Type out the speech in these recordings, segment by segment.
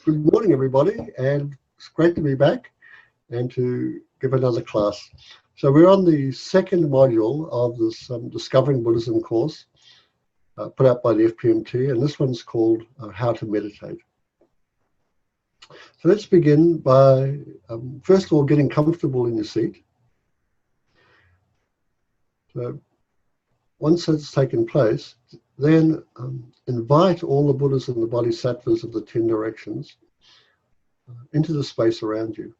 Good morning, everybody, and it's great to be back and to give another class. So we're on the second module of this Discovering Buddhism course put out by the FPMT, and this one's called How to Meditate. So let's begin by, first of all, getting comfortable in your seat. So once that's taken place, then invite all the Buddhas and the Bodhisattvas of the 10 directions into the space around you.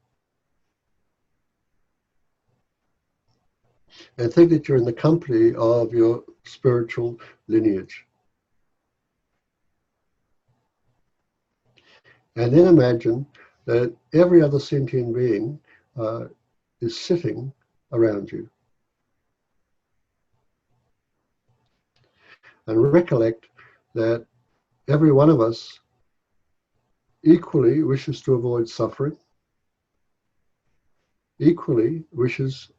And think that you're in the company of your spiritual lineage. And then imagine that every other sentient being is sitting around you. And recollect that every one of us equally wishes to avoid suffering, equally wishes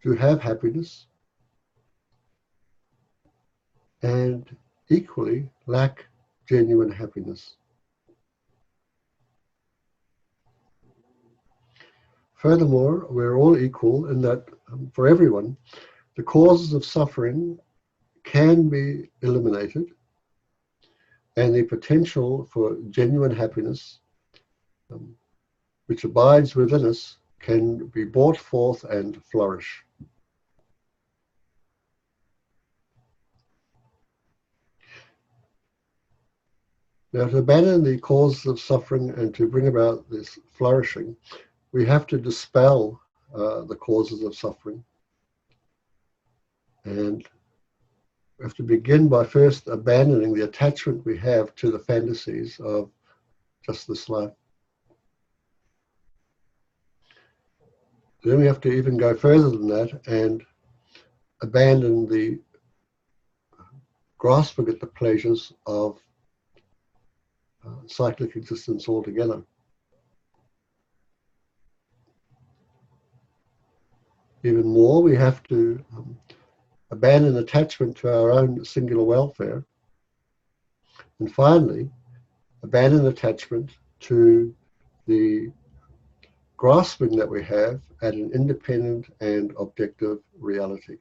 to have happiness, and equally lack genuine happiness. Furthermore, we're all equal in that for everyone, the causes of suffering can be eliminated, and the potential for genuine happiness, which abides within us, can be brought forth and flourish. Now, to abandon the causes of suffering and to bring about this flourishing, we have to dispel the causes of suffering. And we have to begin by first abandoning the attachment we have to the fantasies of just this life. Then we have to even go further than that and abandon the grasping at the pleasures of cyclic existence altogether. Even more, we have to abandon attachment to our own singular welfare. And finally, abandon attachment to the grasping that we have at an independent and objective reality.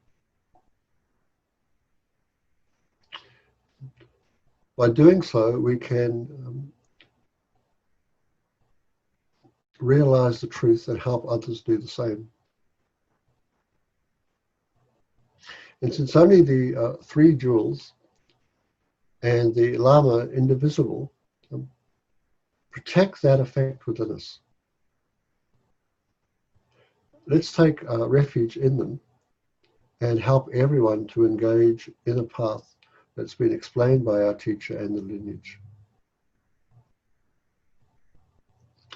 By doing so, we can realize the truth and help others do the same. And since only the three jewels and the Lama indivisible protect that effect within us, let's take refuge in them and help everyone to engage in a path that's been explained by our teacher and the lineage.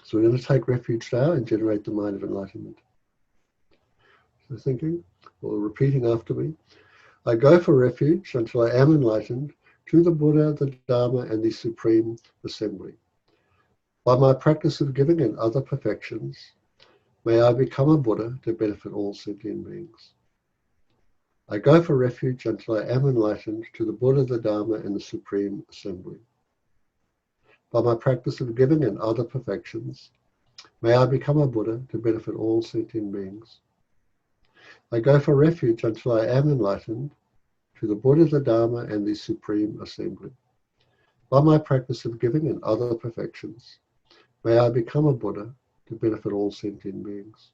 So we're going to take refuge now and generate the mind of enlightenment. So thinking, or repeating after me, I go for refuge until I am enlightened to the Buddha, the Dharma, and the Supreme Assembly. By my practice of giving and other perfections, may I become a Buddha to benefit all sentient beings. I go for refuge until I am enlightened to the Buddha, the Dharma, and the Supreme Assembly. By my practice of giving and other perfections, may I become a Buddha to benefit all sentient beings. I go for refuge until I am enlightened to the Buddha, the Dharma, and the Supreme Assembly. By my practice of giving and other perfections, may I become a Buddha to benefit all sentient beings.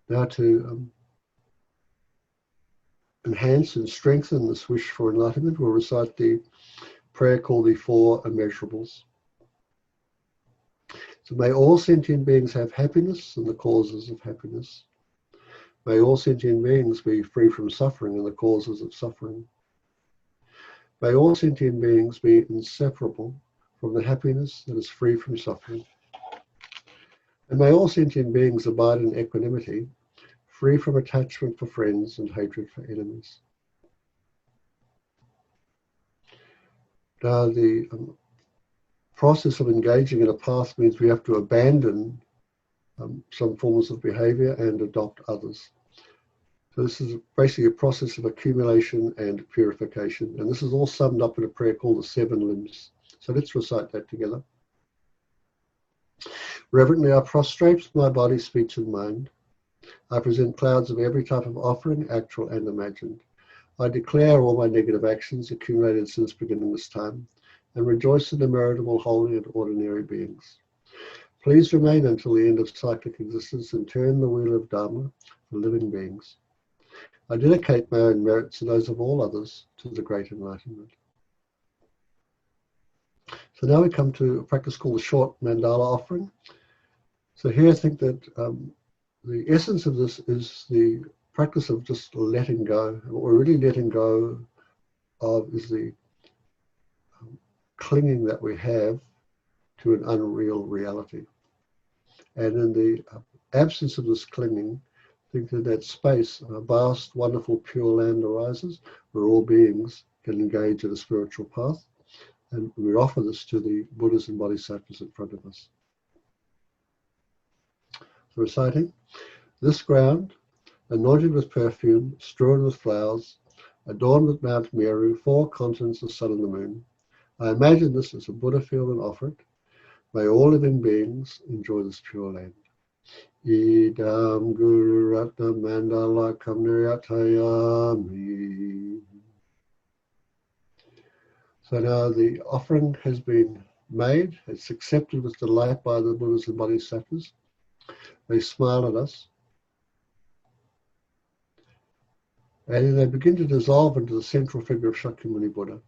Now to enhance and strengthen this wish for enlightenment, we'll recite the prayer called the Four Immeasurables. So may all sentient beings have happiness and the causes of happiness. May all sentient beings be free from suffering and the causes of suffering. May all sentient beings be inseparable from the happiness that is free from suffering. And may all sentient beings abide in equanimity, free from attachment for friends and hatred for enemies. Now, the process of engaging in a path means we have to abandon some forms of behavior and adopt others. So this is basically a process of accumulation and purification. And this is all summed up in a prayer called the Seven Limbs. So let's recite that together. Reverently I prostrate with my body, speech and mind. I present clouds of every type of offering, actual and imagined. I declare all my negative actions accumulated since beginning this time, and rejoice in the meritable, holy and ordinary beings. Please remain until the end of cyclic existence and turn the wheel of Dharma for living beings. I dedicate my own merits and those of all others to the great enlightenment. So now we come to a practice called the short mandala offering. So here I think that the essence of this is the practice of just letting go. What we're really letting go of is the clinging that we have to an unreal reality. And in the absence of this clinging, I think that that space, a vast, wonderful, pure land arises where all beings can engage in a spiritual path. And we offer this to the Buddhas and Bodhisattvas in front of us. So reciting, this ground, anointed with perfume, strewn with flowers, adorned with Mount Meru, 4 continents, the sun and the moon. I imagine this as a Buddha field and offer it. May all living beings enjoy this pure land. Idam Guru Ratna Mandala Kamnirayatayami. So now the offering has been made. It's accepted with delight by the Buddhas and Bodhisattvas. They smile at us. And then they begin to dissolve into the central figure of Shakyamuni Buddha.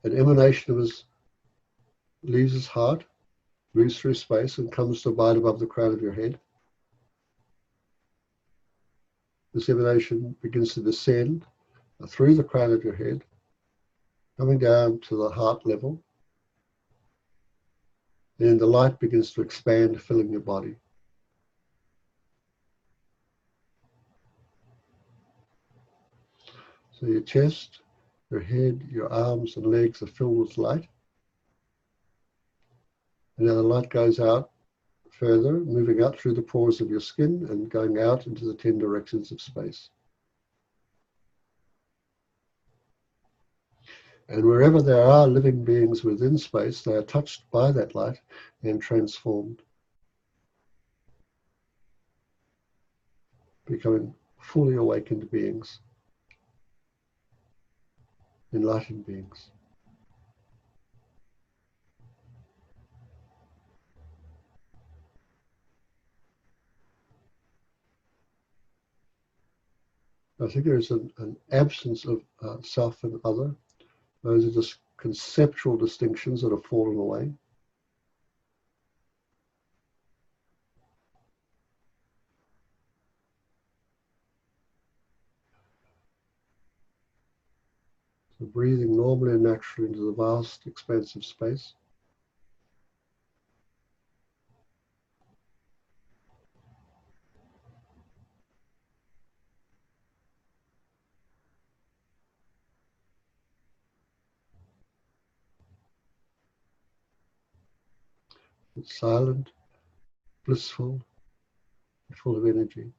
An emanation of his leaves his heart, moves through space and comes to abide above the crown of your head. This emanation begins to descend through the crown of your head, coming down to the heart level. And the light begins to expand, filling your body. So your chest, your head, your arms and legs are filled with light. And now the light goes out further, moving out through the pores of your skin and going out into the 10 directions of space. And wherever there are living beings within space, they are touched by that light and transformed, becoming fully awakened beings, enlightened beings. I think there is an absence of self and other. Those are just conceptual distinctions that have fallen away. So breathing normally and naturally into the vast, expansive space. It's silent, blissful, full of energy.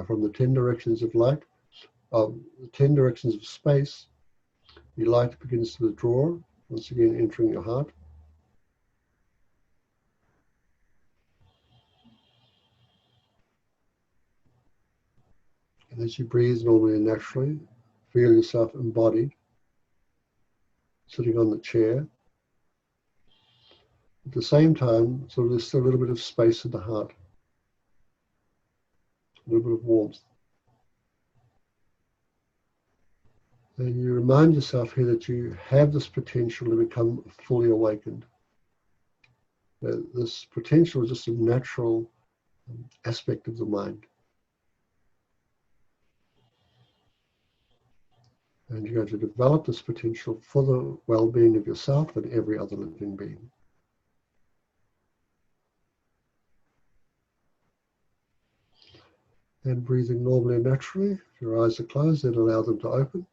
From the 10 directions of light, the 10 directions of space, the light begins to withdraw, once again entering your heart. And as you breathe normally and naturally, feel yourself embodied, sitting on the chair. At the same time, so there's still a little bit of space in the heart, a little bit of warmth. And you remind yourself here that you have this potential to become fully awakened. This potential is just a natural aspect of the mind. And you're going to develop this potential for the well-being of yourself and every other living being. And breathing normally and naturally, if your eyes are closed, then allow them to open.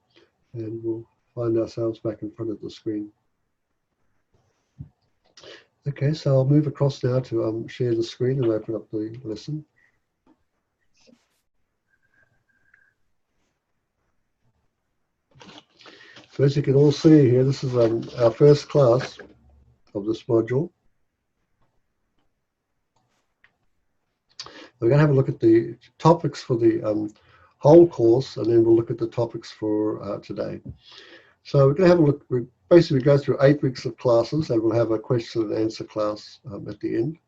And we'll find ourselves back in front of the screen. Okay, so I'll move across now to share the screen and open up the lesson. So as you can all see here, this is our first class of this module. We're going to have a look at the topics for the whole course, and then we'll look at the topics for today. So we're going to have a look. We basically go through 8 weeks of classes, and we'll have a question and answer class at the end.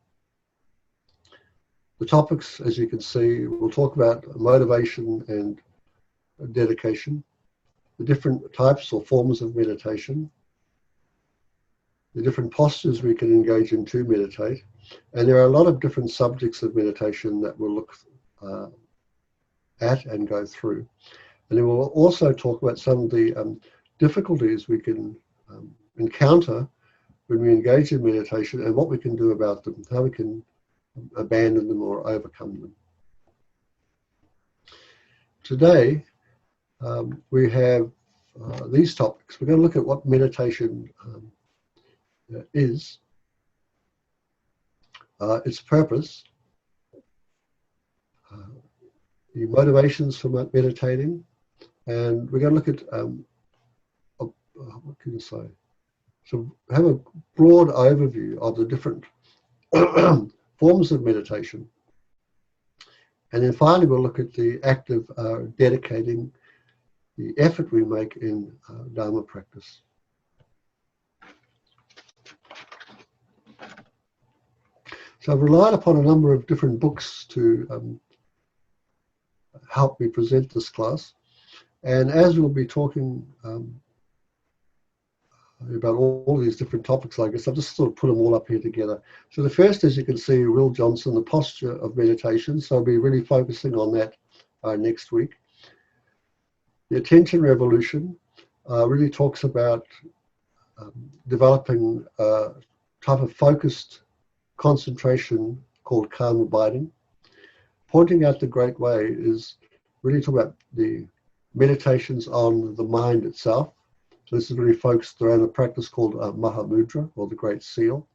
The topics, as you can see, we'll talk about motivation and dedication, the different types or forms of meditation, the different postures we can engage in to meditate, and there are a lot of different subjects of meditation that we'll look at and go through. And then we'll also talk about some of the difficulties we can encounter when we engage in meditation and what we can do about them, how we can abandon them or overcome them. Today, we have these topics. We're going to look at what meditation is, its purpose, the motivations for meditating, and we're going to look at what can you say? So have a broad overview of the different forms of meditation. And then finally we'll look at the act of dedicating the effort we make in Dharma practice. So I've relied upon a number of different books to help me present this class. And as we'll be talking about all these different topics, I guess I've just sort of put them all up here together. So the first, as you can see, Will Johnson, the posture of meditation. So I'll be really focusing on that next week. The attention revolution really talks about developing a type of focused concentration called calm abiding. Pointing out the great way is really talking about the meditations on the mind itself. So this is really focused around a practice called Mahamudra, or the Great Seal.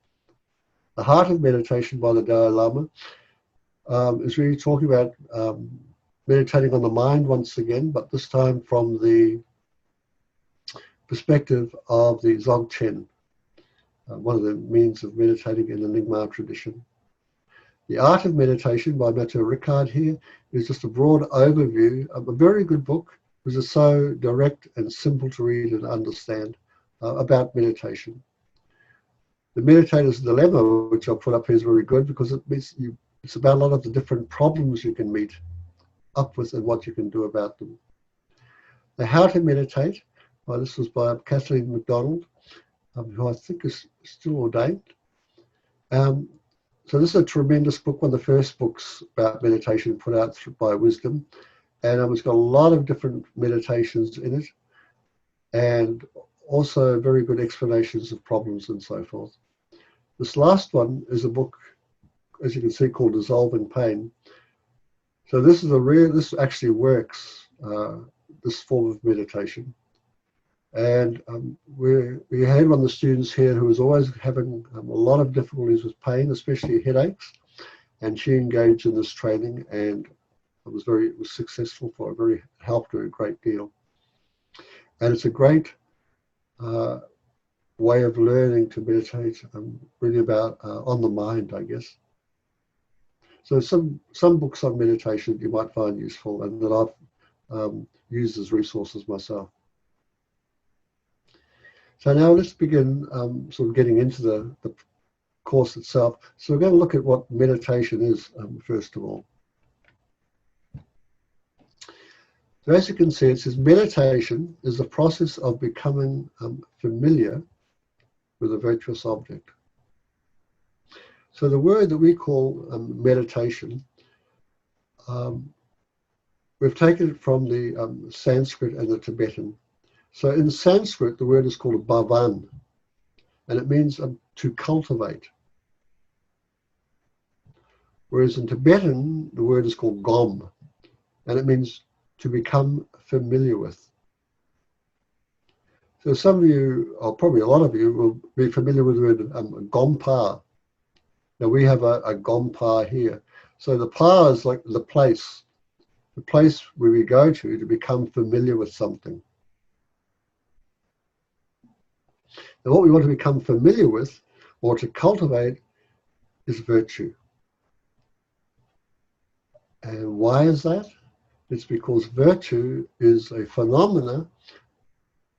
The Heart of Meditation by the Dalai Lama is really talking about meditating on the mind once again, but this time from the perspective of the Dzogchen, one of the means of meditating in the Nyingma tradition. The Art of Meditation by Matteo Ricard here is just a broad overview of a very good book, which is so direct and simple to read and understand about meditation. The Meditator's Dilemma, which I'll put up here, is very good because it's about a lot of the different problems you can meet up with and what you can do about them. The How to Meditate, this was by Kathleen MacDonald, who I think is still ordained. So this is a tremendous book, one of the first books about meditation put out by Wisdom. And it's got a lot of different meditations in it, and also very good explanations of problems and so forth. This last one is a book, as you can see, called Dissolving Pain. So this is this actually works, this form of meditation. And we had one of the students here who was always having a lot of difficulties with pain, especially headaches, and she engaged in this training, and it was successful for her, helped her a great deal. And it's a great way of learning to meditate, really about on the mind, I guess. So some books on meditation you might find useful and that I've used as resources myself. So now let's begin sort of getting into the course itself. So we're going to look at what meditation is, first of all. So as you can see, it says meditation is the process of becoming familiar with a virtuous object. So the word that we call meditation, we've taken it from the Sanskrit and the Tibetan. So in Sanskrit, the word is called bhavan, and it means to cultivate. Whereas in Tibetan, the word is called gom, and it means to become familiar with. So some of you, or probably a lot of you, will be familiar with the word gompa. Now we have a gompa here. So the pa is like the place where we go to become familiar with something. And what we want to become familiar with or to cultivate is virtue. And why is that? It's because virtue is a phenomena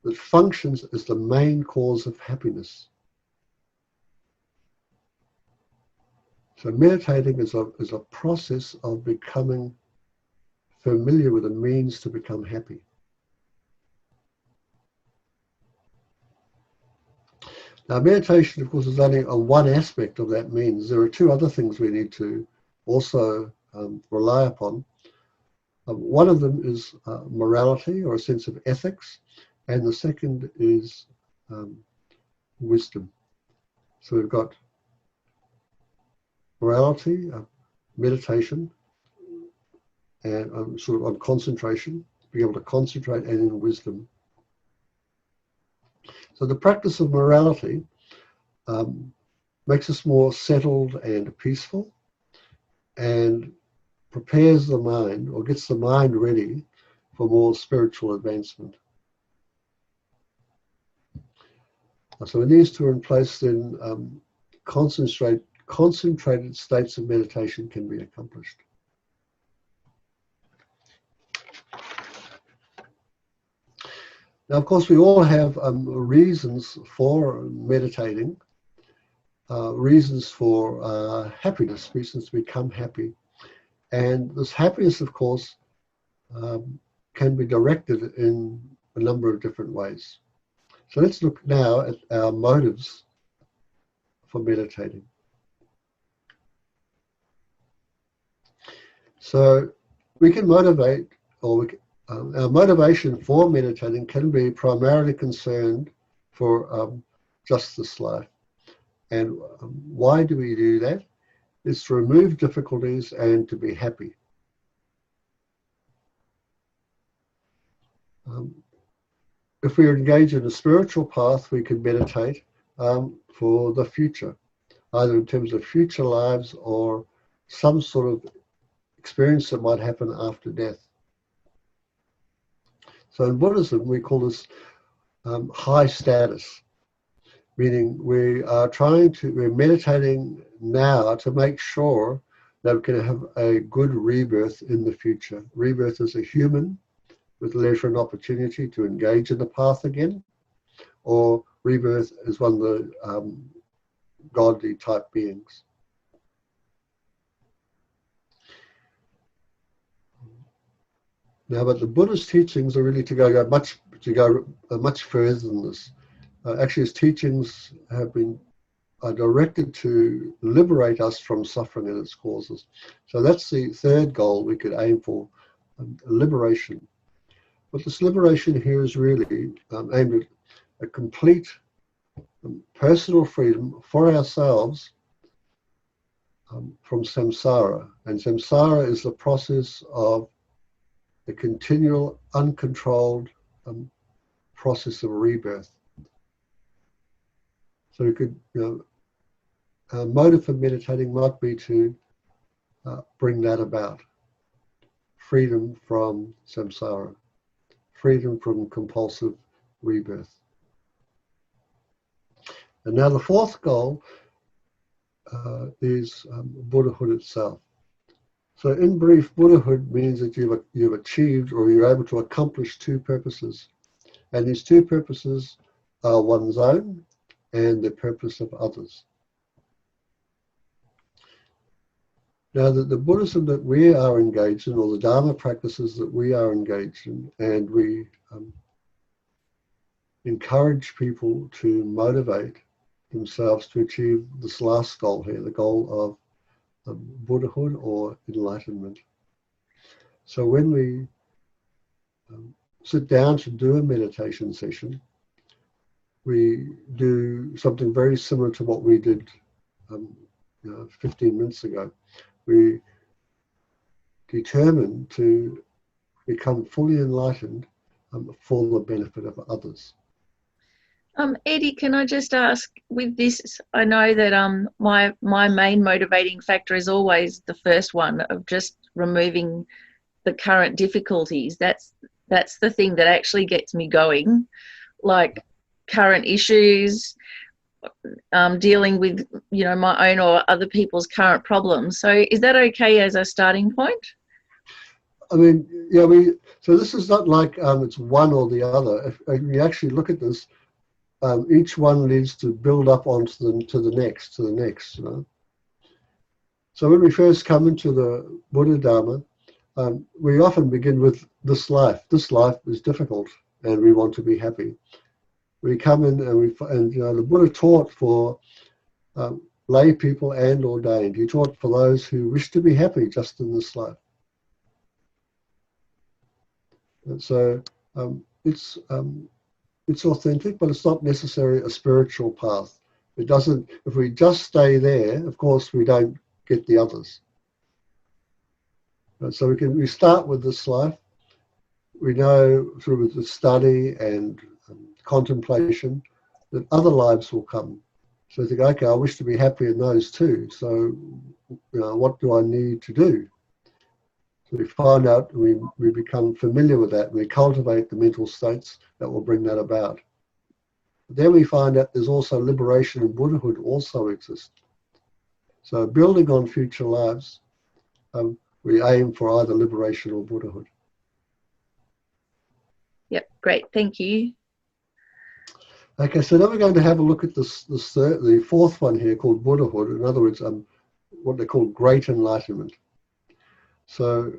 that functions as the main cause of happiness. So meditating is a process of becoming familiar with the means to become happy. Now meditation, of course, is only one aspect of that means. There are two other things we need to also rely upon. One of them is morality, or a sense of ethics, and the second is wisdom. So we've got morality, meditation, and sort of on concentration, being able to concentrate, and in wisdom. So the practice of morality makes us more settled and peaceful, and prepares the mind, or gets the mind ready for more spiritual advancement. So when these two are in place, then concentrated states of meditation can be accomplished. Now, of course, we all have reasons for meditating, reasons for happiness, reasons to become happy. And this happiness, of course, can be directed in a number of different ways. So let's look now at our motives for meditating. So we can motivate, or our motivation for meditating can be primarily concerned for just this life. And why do we do that? It's to remove difficulties and to be happy. If we engage in a spiritual path, we can meditate for the future, either in terms of future lives or some sort of experience that might happen after death. So in Buddhism, we call this high status, meaning we're meditating now to make sure that we can have a good rebirth in the future. Rebirth as a human with leisure and opportunity to engage in the path again, or rebirth as one of the godly type beings. Now, but the Buddhist teachings are really to go much further than this. Actually, his teachings are directed to liberate us from suffering and its causes. So that's the third goal we could aim for, liberation. But this liberation here is really aimed at a complete personal freedom for ourselves from samsara. And samsara is the process of the continual, uncontrolled process of rebirth. So we could, our motive for meditating might be to bring that about. Freedom from samsara, freedom from compulsive rebirth. And now the fourth goal is Buddhahood itself. So in brief, Buddhahood means that you've achieved, or you're able to accomplish, two purposes. And these two purposes are one's own and the purpose of others. Now, the Buddhism that we are engaged in, or the Dharma practices that we are engaged in, and we encourage people to motivate themselves to achieve this last goal here, the goal of Buddhahood or enlightenment. So when we sit down to do a meditation session, we do something very similar to what we did 15 minutes ago. We determine to become fully enlightened for the benefit of others. Eddie, can I just ask, with this, I know that my main motivating factor is always the first one of just removing the current difficulties. That's the thing that actually gets me going, like current issues, dealing with, you know, my own or other people's current problems. So is that okay as a starting point? I mean, yeah, so this is not like it's one or the other. If you actually look at this, each one leads to build up onto the next, you know. So when we first come into the Buddha Dharma, we often begin with this life. This life is difficult, and we want to be happy. We come in and you know, the Buddha taught for lay people and ordained. He taught for those who wish to be happy just in this life. And so it's authentic, but it's not necessarily a spiritual path. It doesn't. If we just stay there, of course, we don't get the others. And so we start with this life. We know through the study and contemplation that other lives will come. So I think, okay, I wish to be happy in those too. So, you know, what do I need to do? So we find out, we become familiar with that, and we cultivate the mental states that will bring that about. But then we find out there's also liberation and Buddhahood also exist. So building on future lives, we aim for either liberation or Buddhahood. Yep, great, thank you. Okay, so now we're going to have a look at the fourth one here called Buddhahood. In other words, what they call great enlightenment. So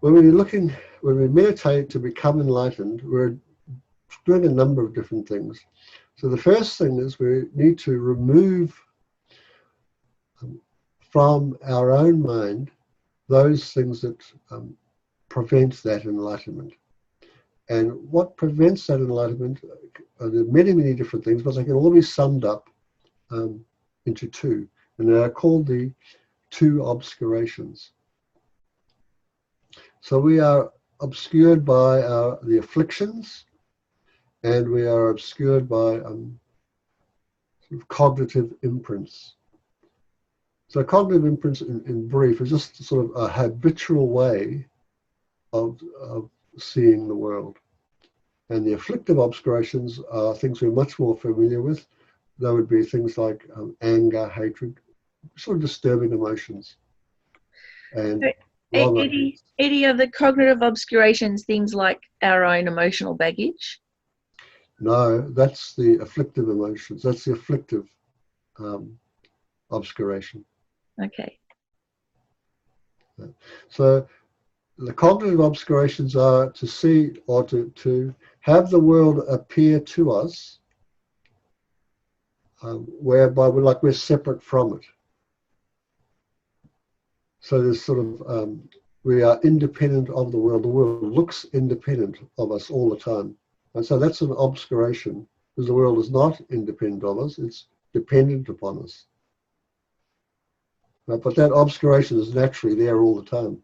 when we meditate to become enlightened, we're doing a number of different things. So the first thing is we need to remove from our own mind those things that prevent that enlightenment. And what prevents that enlightenment, there are many, many different things, but they can all be summed up into two. And they are called the two obscurations. So we are obscured by the afflictions, and we are obscured by sort of cognitive imprints. So cognitive imprints, in brief, is just sort of a habitual way of seeing the world. And the afflictive obscurations are things we're much more familiar with. That would be things like anger, hatred, sort of disturbing emotions. And Eddie, are the cognitive obscurations things like our own emotional baggage? No, that's the afflictive emotions. That's the afflictive obscuration. Okay. So the cognitive obscurations are to see or to have the world appear to us whereby we're separate from it. So there's sort of, we are independent of the world. The world looks independent of us all the time. And so that's an obscuration, because the world is not independent of us, it's dependent upon us. But that obscuration is naturally there all the time.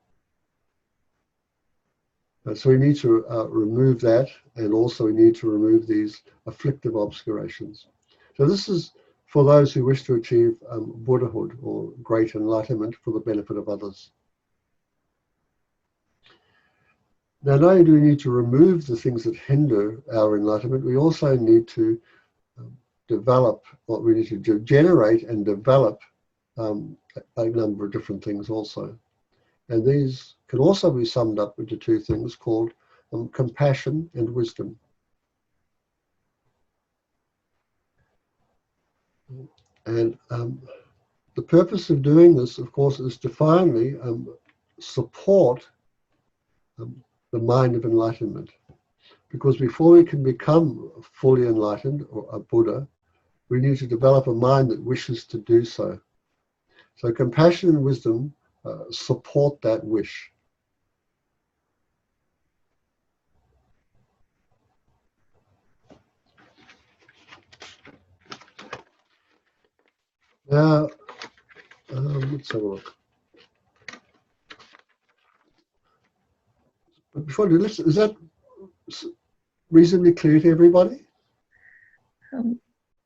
So we need to remove that, and also we need to remove these afflictive obscurations. So this is for those who wish to achieve Buddhahood, or great enlightenment, for the benefit of others. Now, not only do we need to remove the things that hinder our enlightenment, we also need to develop, what we need to generate and develop a number of different things also. And these can also be summed up into two things called compassion and wisdom. And the purpose of doing this, of course, is to finally support the mind of enlightenment. Because before we can become fully enlightened, or a Buddha, we need to develop a mind that wishes to do so. So compassion and wisdom support that wish. Now, let's have a look. But before I do, is that reasonably clear to everybody?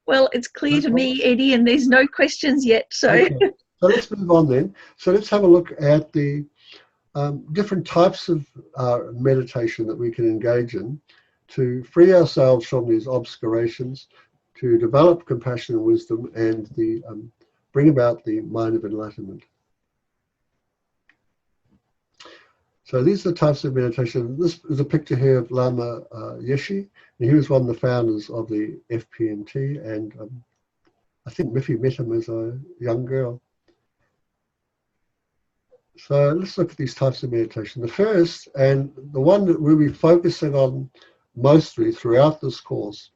Well, it's clear to me, Eddie, and there's no questions yet. So, okay. So let's move on then. So let's have a look at the different types of meditation that we can engage in to free ourselves from these obscurations, to develop compassion and wisdom, and bring about the mind of enlightenment. So these are the types of meditation. This is a picture here of Lama Yeshe, and he was one of the founders of the FPMT, and I think Miffy met him as a young girl. So let's look at these types of meditation. The first, and the one that we'll be focusing on mostly throughout this course,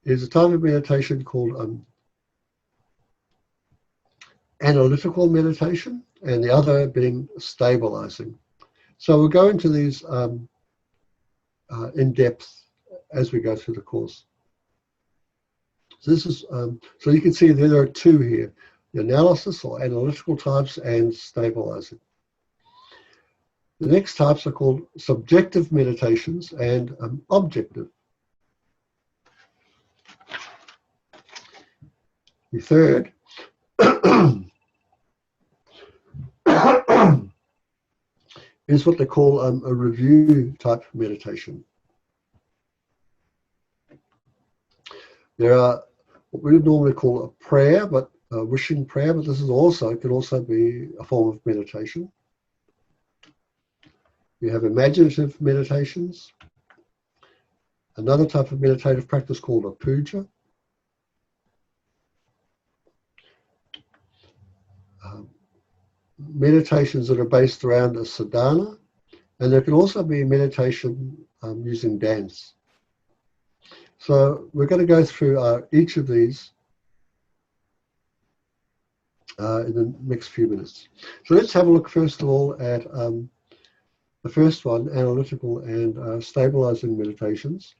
is a type of meditation called Analytical Meditation, and the other being stabilizing. So we'll go into these in depth as we go through the course. So this is so you can see there are two here: the analysis or analytical types and stabilizing. The next types are called subjective meditations and objective. The third is what they call a review type meditation. There are what we would normally call a prayer, but a wishing prayer, but this is can also be a form of meditation. You have imaginative meditations, another type of meditative practice called a puja. Meditations that are based around a sadhana, and there can also be meditation using dance. So we're going to go through each of these in the next few minutes. So let's have a look first of all at the first one, analytical and stabilizing meditations.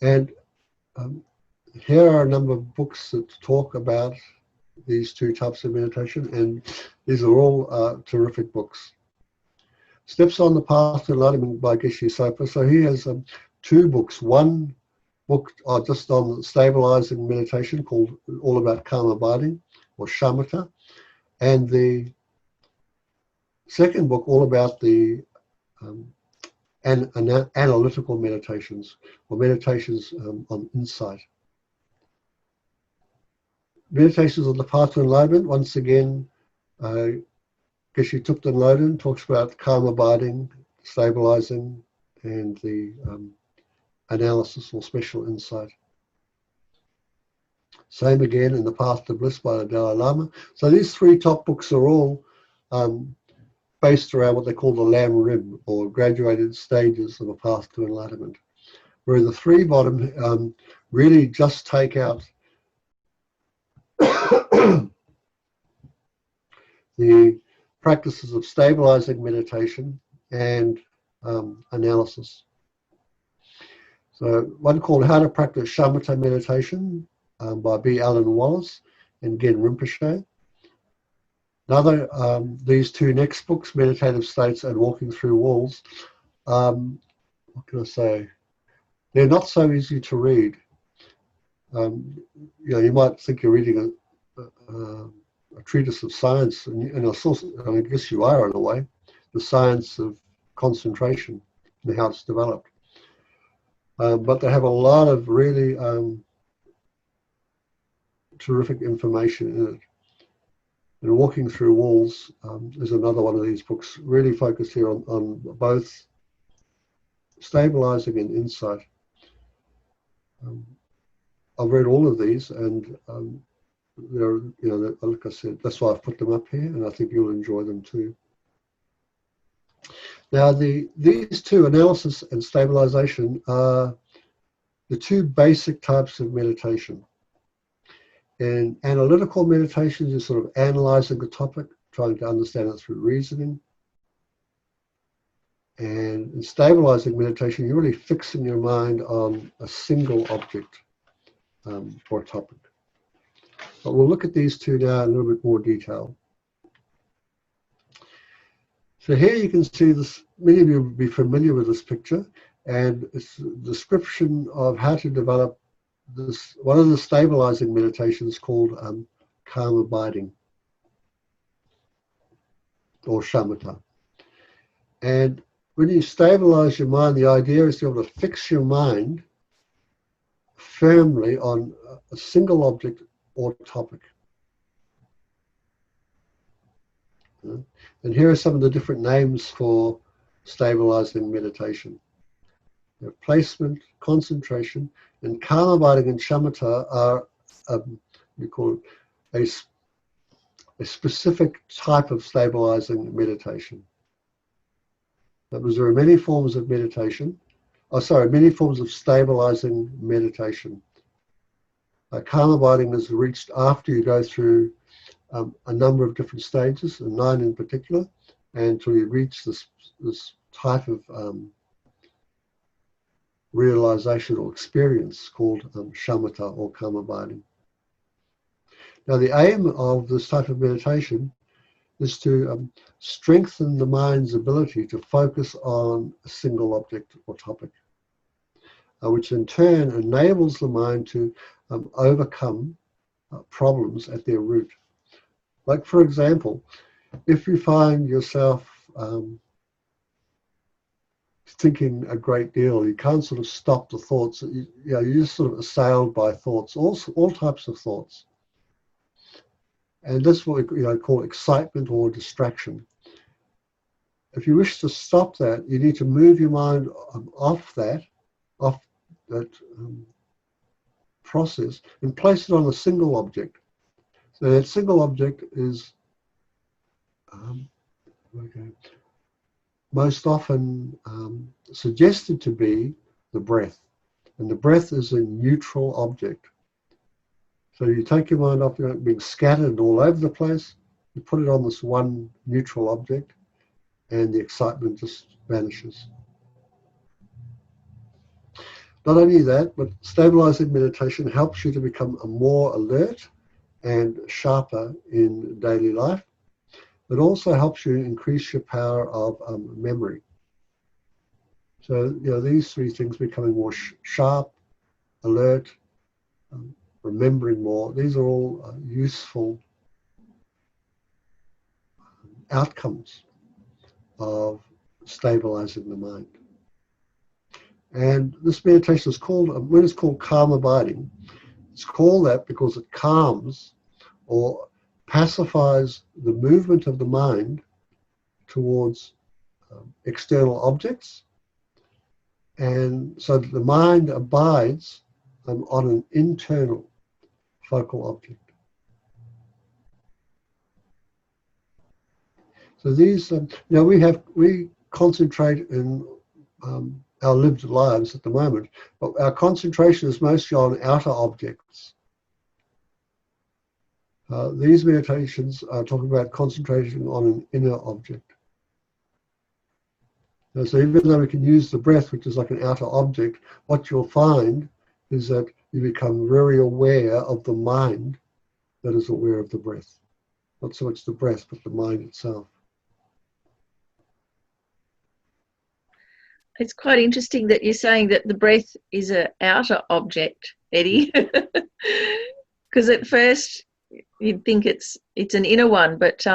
And here are a number of books that talk about these two types of meditation, and these are all terrific books. Steps on the Path to Enlightenment by Geshe Sopa. So he has two books. One book just on stabilizing meditation called All About Calm Abiding, or Shamita, and the second book all about the analytical meditations, or meditations on insight. Meditations on the Path to Enlightenment, once again, Geshe Thupten Lodin talks about calm abiding, stabilizing, and the analysis or special insight. Same again in The Path to Bliss by the Dalai Lama. So these three top books are all based around what they call the Lam Rim, or graduated stages of a path to enlightenment, where the three bottom really just take out the practices of stabilizing meditation and analysis. So one called How to Practice Shamita Meditation by B. Alan Wallace and Gen Rinpoche. Another, these two next books, Meditative States and Walking Through Walls, what can I say? They're not so easy to read. You might think you're reading a treatise of science, and I guess you are in a way, the science of concentration and how it's developed. But they have a lot of really terrific information in it. And Walking Through Walls is another one of these books, really focused here on both stabilizing and insight. I've read all of these, and they're, like I said, that's why I've put them up here, and I think you'll enjoy them too. Now, these two, analysis and stabilization, are the two basic types of meditation. In analytical meditation, you're sort of analyzing the topic, trying to understand it through reasoning. And in stabilizing meditation, you're really fixing your mind on a single object or topic. But we'll look at these two now in a little bit more detail. So here you can see this, many of you will be familiar with this picture. And it's a description of how to develop this, one of the stabilizing meditations called calm abiding, or Shamita. And when you stabilize your mind, the idea is to be able to fix your mind firmly on a single object or topic. And here are some of the different names for stabilizing meditation. Placement, concentration, and calm abiding and shamatha are we call it a specific type of stabilizing meditation. That was, there are many forms of meditation. Many forms of stabilizing meditation. Calm abiding is reached after you go through a number of different stages, and 9 in particular, until you reach this type of realization or experience called shamatha or calm abiding. Now, the aim of this type of meditation is to strengthen the mind's ability to focus on a single object or topic, which in turn enables the mind to overcome problems at their root. Like, for example, if you find yourself thinking a great deal, you can't sort of stop the thoughts. You're just sort of assailed by thoughts, all types of thoughts. And this is what we call excitement or distraction. If you wish to stop that, you need to move your mind off that process and place it on a single object. So that single object is most often suggested to be the breath. And the breath is a neutral object. So you take your mind off being scattered all over the place, you put it on this one neutral object, and the excitement just vanishes. Not only that, but stabilizing meditation helps you to become more alert and sharper in daily life. It also helps you increase your power of memory. So, these 3 things, becoming more sharp, alert, remembering more, these are all useful outcomes of stabilizing the mind. And this meditation is called, when it's called calm abiding, it's called that because it calms or pacifies the movement of the mind towards external objects, and so that the mind abides on an internal focal object. So these, we concentrate in our lived lives at the moment, but our concentration is mostly on outer objects. These meditations are talking about concentrating on an inner object. So even though we can use the breath, which is like an outer object, what you'll find is that you become very aware of the mind that is aware of the breath. Not so much the breath, but the mind itself. It's quite interesting that you're saying that the breath is an outer object, Eddie. Because at first you'd think it's an inner one, but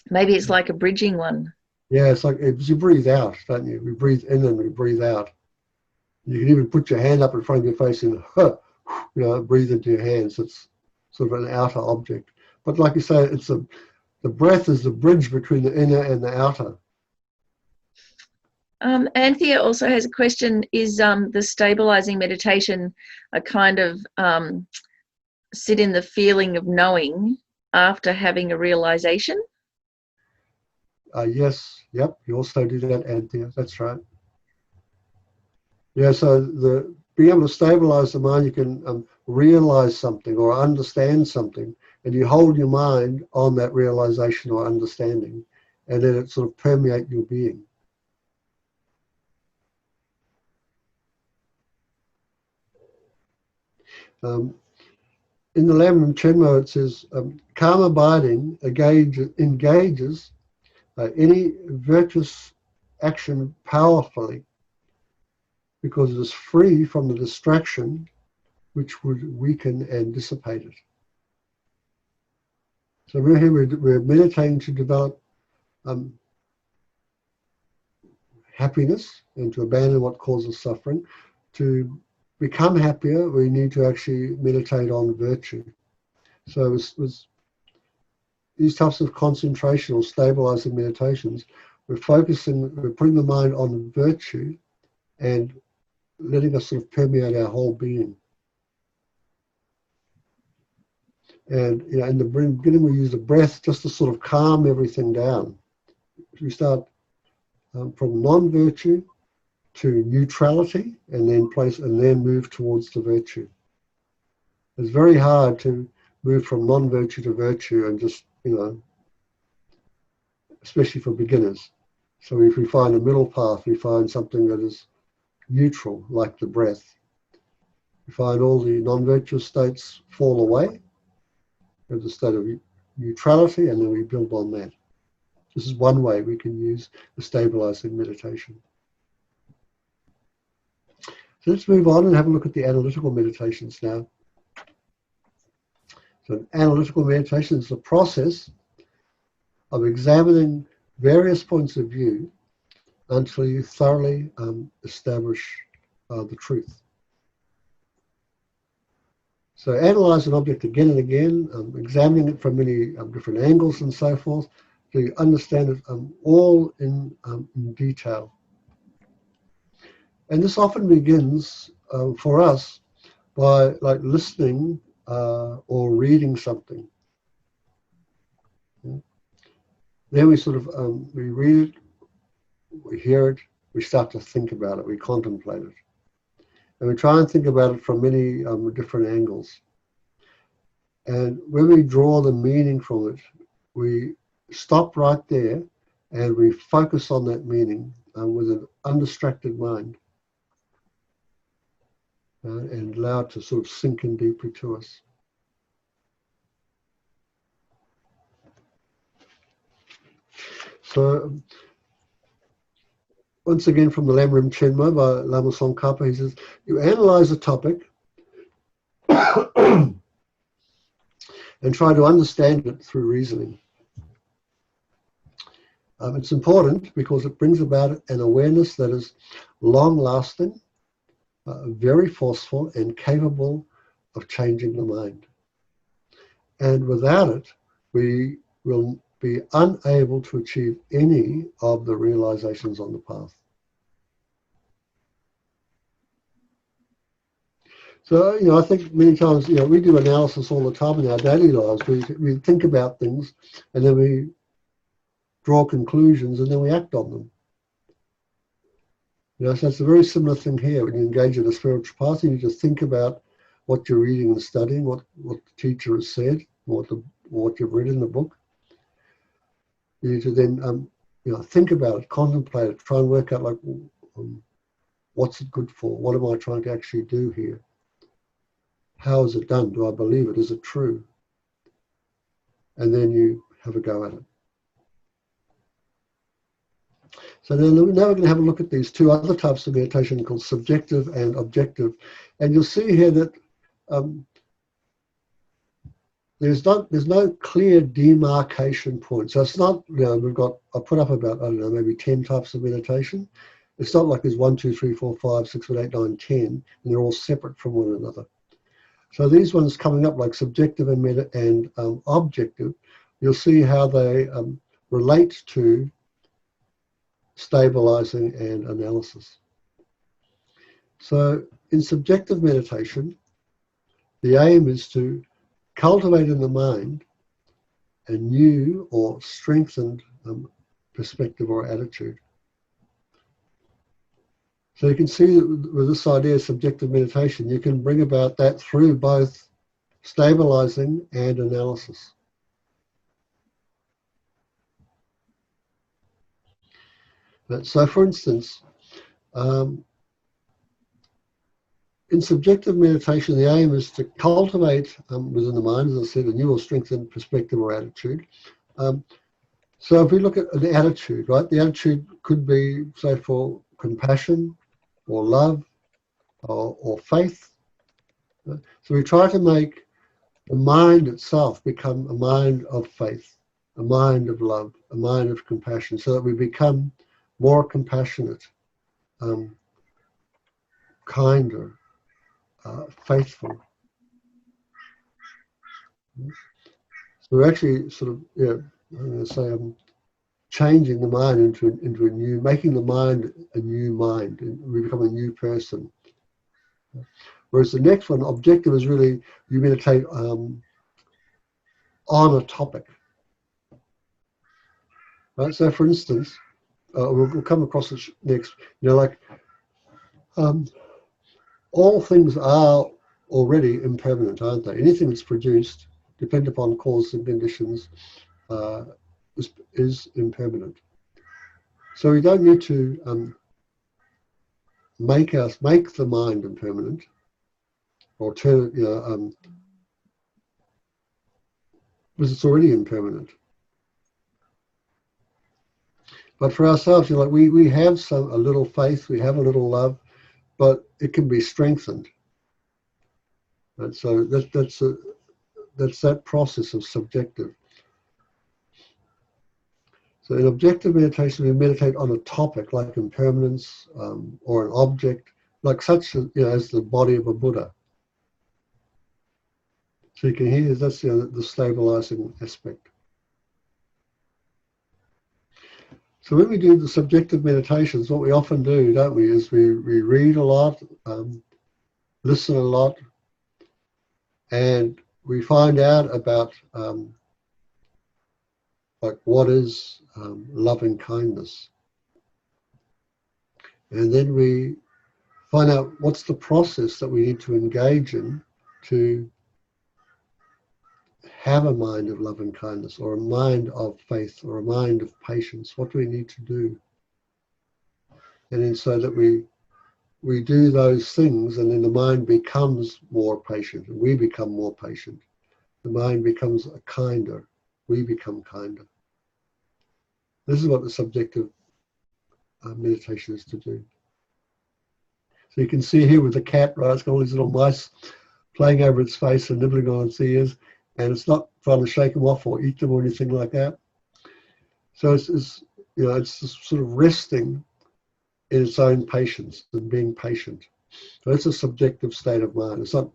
maybe it's like a bridging one. Yeah, it's like you breathe out, don't you? We breathe in and we breathe out. You can even put your hand up in front of your face and breathe into your hands. It's sort of an outer object. But like you say, it's the breath is the bridge between the inner and the outer. Anthea also has a question. Is the stabilizing meditation a kind of sit in the feeling of knowing after having a realization? Yes, yep, you also do that, Anthea, that's right. Yeah, so being able to stabilize the mind, you can realize something or understand something, and you hold your mind on that realization or understanding, and then it sort of permeates your being. In the Lamrim Chenmo it says, calm abiding engages any virtuous action powerfully because it is free from the distraction which would weaken and dissipate it. So we're meditating to develop happiness and to abandon what causes suffering. To become happier, we need to actually meditate on virtue. So with these types of concentration or stabilizing meditations, we're putting the mind on virtue and letting us sort of permeate our whole being. And in the beginning, we use the breath just to sort of calm everything down. We start from non-virtue to neutrality, and then move towards the virtue. It's very hard to move from non-virtue to virtue, and just especially for beginners. So if we find a middle path, we find something that is neutral, like the breath. We find all the non-virtuous states fall away. We have the state of neutrality, and then we build on that. This is one way we can use the stabilizing meditation. So let's move on and have a look at the analytical meditations now. So an analytical meditation is the process of examining various points of view until you thoroughly establish the truth. So analyze an object again and again, examining it from many different angles and so forth, so you understand it all in detail. And this often begins for us by listening or reading something. Yeah. Then we sort of, we read it, we hear it, we start to think about it, we contemplate it. And we try and think about it from many different angles. And when we draw the meaning from it, we stop right there and we focus on that meaning with an undistracted mind and allow it to sort of sink in deeply to us. So, once again from the Lamrim Chenmo by Lama Tsongkhapa, he says, you analyze a topic and try to understand it through reasoning. It's important because it brings about an awareness that is long-lasting, very forceful, and capable of changing the mind. And without it, we will be unable to achieve any of the realizations on the path. So, I think many times, we do analysis all the time in our daily lives. We think about things and then we draw conclusions and then we act on them. So it's a very similar thing here. When you engage in a spiritual path, you need to think about what you're reading and studying, what the teacher has said, what you've read in the book. You need to then, think about it, contemplate it, try and work out what's it good for? What am I trying to actually do here? How is it done? Do I believe it? Is it true? And then you have a go at it. So now we're going to have a look at these two other types of meditation called subjective and objective. And you'll see here that there's no clear demarcation point. So it's not, I put up about, maybe 10 types of meditation. It's not like there's 1, 2, 3, 4, 5, 6, 7, 8, 9, 10, and they're all separate from one another. So these ones coming up like subjective and objective, you'll see how they relate to stabilizing and analysis. So in subjective meditation, the aim is to cultivate in the mind a new or strengthened perspective or attitude. So you can see that with this idea of subjective meditation, you can bring about that through both stabilizing and analysis. So for instance, in subjective meditation, the aim is to cultivate within the mind, as I said, a new or strengthened perspective or attitude. So if we look at an attitude, right, the attitude could be, say, for compassion or love or faith. So we try to make the mind itself become a mind of faith, a mind of love, a mind of compassion, so that we become more compassionate, kinder, faithful. So we're actually sort of, I'm going to say, changing the mind into a new, making the mind a new mind, and we become a new person. Whereas the next one, objective, is really you meditate on a topic. Right. So, for instance, we'll come across this next. Like all things are already impermanent, aren't they? Anything that's produced, depending upon causes and conditions, is impermanent. So we don't need to make the mind impermanent, or turn it, because it's already impermanent. But for ourselves, like we have a little faith, we have a little love, but it can be strengthened. And so that's that process of subjective. So in objective meditation, we meditate on a topic like impermanence, or an object, like such as the body of a Buddha. So you can hear that's the stabilizing aspect. So when we do the subjective meditations, what we often do, don't we, is we read a lot, listen a lot, and we find out about like what is loving kindness. And then we find out what's the process that we need to engage in to have a mind of love and kindness, or a mind of faith, or a mind of patience. What do we need to do? And then so that we do those things, and then the mind becomes more patient, and we become more patient. The mind becomes kinder, we become kinder. This is what the subjective meditation is to do. So you can see here with the cat, right, it's got all these little mice playing over its face and nibbling on its ears, and it's not trying to shake them off or eat them or anything like that. So it's just sort of resting in its own patience and being patient. So it's a subjective state of mind. It's not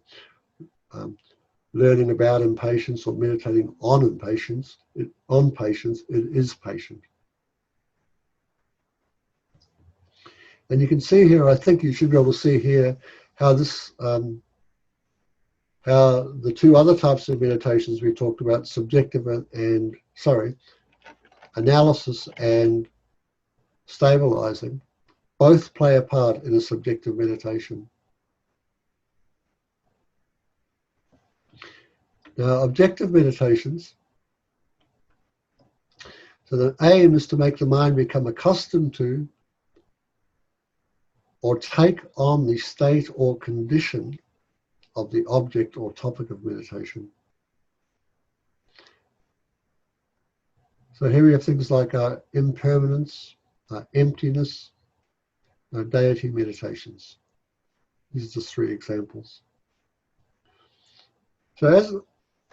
learning about impatience or meditating on impatience. It is patient. And you can see here, I think you should be able to see here how this, how the two other types of meditations we talked about, subjective analysis and stabilizing, both play a part in a subjective meditation. Now, objective meditations, so the aim is to make the mind become accustomed to or take on the state or condition of the object or topic of meditation. So here we have things like impermanence, emptiness, deity meditations. These are just 3 examples. So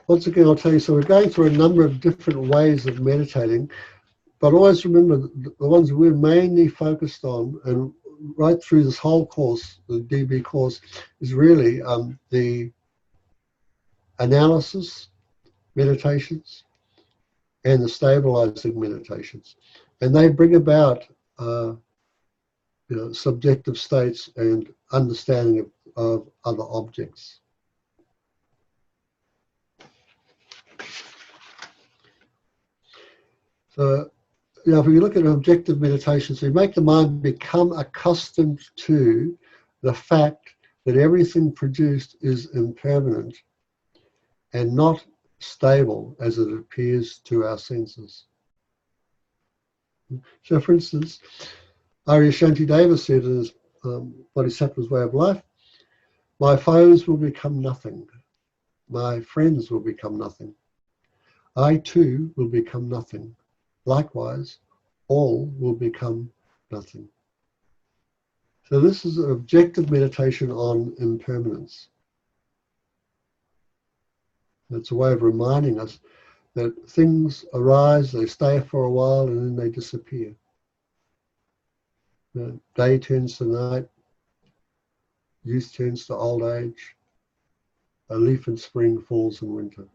once again, I'll tell you, so we're going through a number of different ways of meditating, but always remember the ones we're mainly focused on, and right through this whole course, the DB course, is really the analysis meditations and the stabilizing meditations. And they bring about subjective states and understanding of other objects. So, if we look at objective meditations, we make the mind become accustomed to the fact that everything produced is impermanent and not stable as it appears to our senses. So, for instance, Arya Shantideva said in his Bodhisattva's Way of Life, my foes will become nothing. My friends will become nothing. I too will become nothing. Likewise, all will become nothing. So this is an objective meditation on impermanence. It's a way of reminding us that things arise, they stay for a while, and then they disappear. Day turns to night, youth turns to old age, a leaf in spring falls in winter,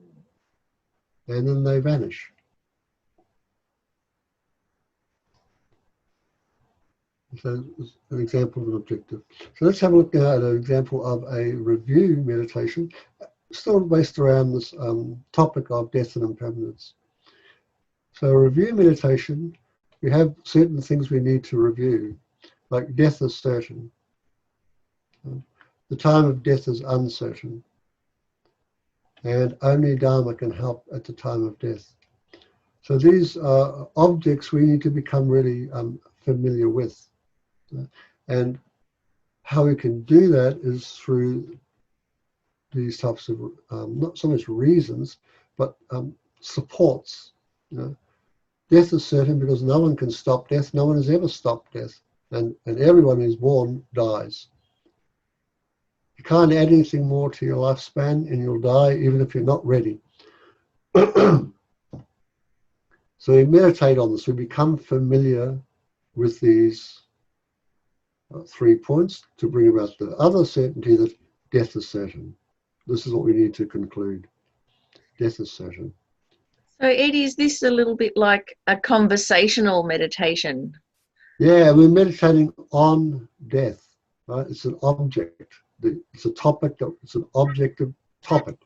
and then they vanish. So it's an example of an objective. So let's have a look now at an example of a review meditation, still based around this topic of death and impermanence. So a review meditation, we have certain things we need to review, like death is certain. The time of death is uncertain. And only Dharma can help at the time of death. So these are objects we need to become really familiar with. And how we can do that is through these types of, not so much reasons, but supports. Death is certain because no one can stop death. No one has ever stopped death. And everyone who's born dies. You can't add anything more to your lifespan and you'll die even if you're not ready. So we meditate on this. We become familiar with these 3 points to bring about the other certainty that death is certain. This is what we need to conclude. Death is certain. So Eddie, is this a little bit like a conversational meditation? Yeah, we're meditating on death, right? It's an object. It's a topic. It's an objective topic.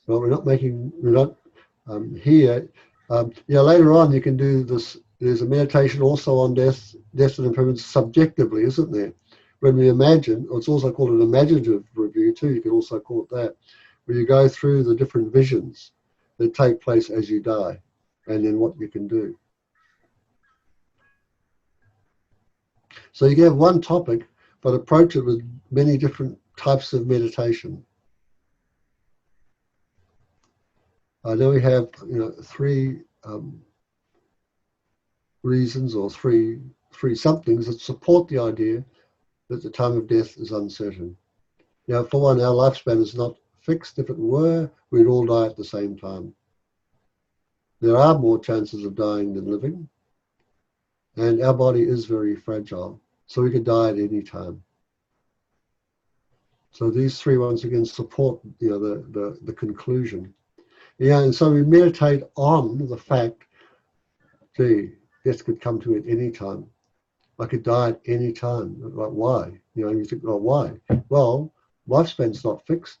Well, we're not here. Later on you can do this. There's a meditation also on death and impermanence subjectively, isn't there? When we imagine, or it's also called an imaginative review too, you can also call it that, where you go through the different visions that take place as you die, and then what you can do. So you can have one topic, but approach it with many different types of meditation. I know we have, 3 reasons or three somethings that support the idea that the time of death is uncertain. For one, our lifespan is not fixed. If it were, we'd all die at the same time. There are more chances of dying than living, and our body is very fragile, so we could die at any time. So these 3 once again support the conclusion. And so we meditate on the fact, death could come to me at any time. I could die at any time. Like, why? You think, well, why? Well, lifespan's not fixed.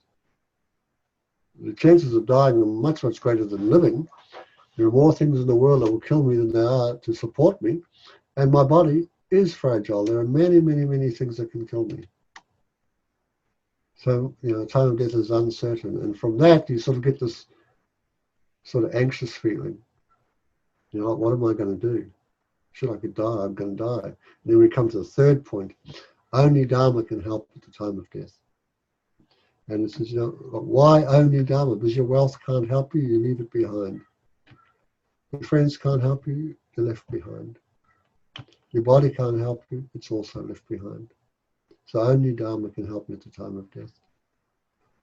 The chances of dying are much, much greater than living. There are more things in the world that will kill me than there are to support me. And my body is fragile. There are many, many, many things that can kill me. So, the time of death is uncertain. And from that, you sort of get this sort of anxious feeling. Like, what am I going to do? Should I could die, I'm going to die. And then we come to the 3rd point. Only Dharma can help at the time of death. And it says, why only Dharma? Because your wealth can't help you, you leave it behind. Your friends can't help you, you're left behind. Your body can't help you, it's also left behind. So only Dharma can help you at the time of death.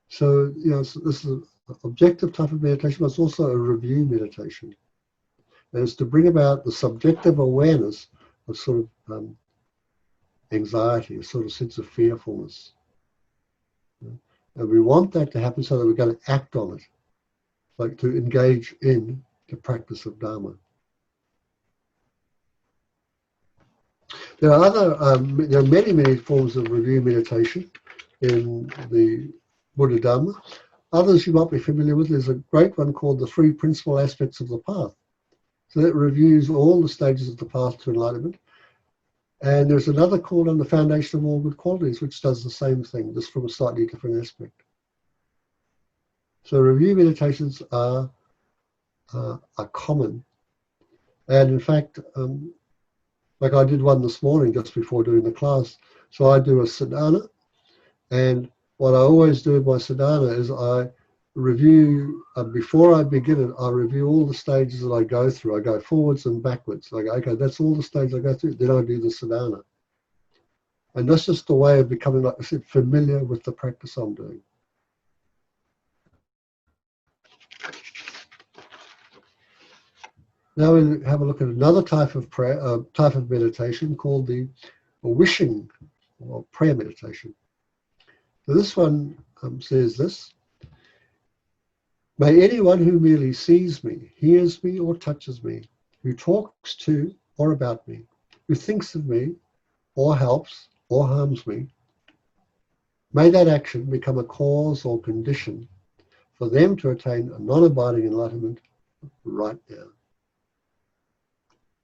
So, so this is an objective type of meditation, but it's also a review meditation. And it's to bring about the subjective awareness of sort of anxiety, a sort of sense of fearfulness. And we want that to happen so that we're going to act on it, like to engage in the practice of Dharma. There are many, many forms of review meditation in the Buddha Dharma. Others you might be familiar with. There's a great one called the 3 Principal Aspects of the Path. So that reviews all the stages of the path to enlightenment. And there's another called on the Foundation of All Good Qualities, which does the same thing, just from a slightly different aspect. So review meditations are common. And in fact, like I did one this morning just before doing the class. So I do a sadhana, and what I always do with my sadhana is I review, before I begin it, I review all the stages that I go through. I go forwards and backwards. I go, okay, that's all the stages I go through. Then I do the sadhana. And that's just a way of becoming, like I said, familiar with the practice I'm doing. Now we have a look at another type of prayer, type of meditation called the wishing or prayer meditation. So this one says this: may anyone who merely sees me, hears me, or touches me, who talks to or about me, who thinks of me, or helps or harms me, may that action become a cause or condition for them to attain a non-abiding enlightenment right now.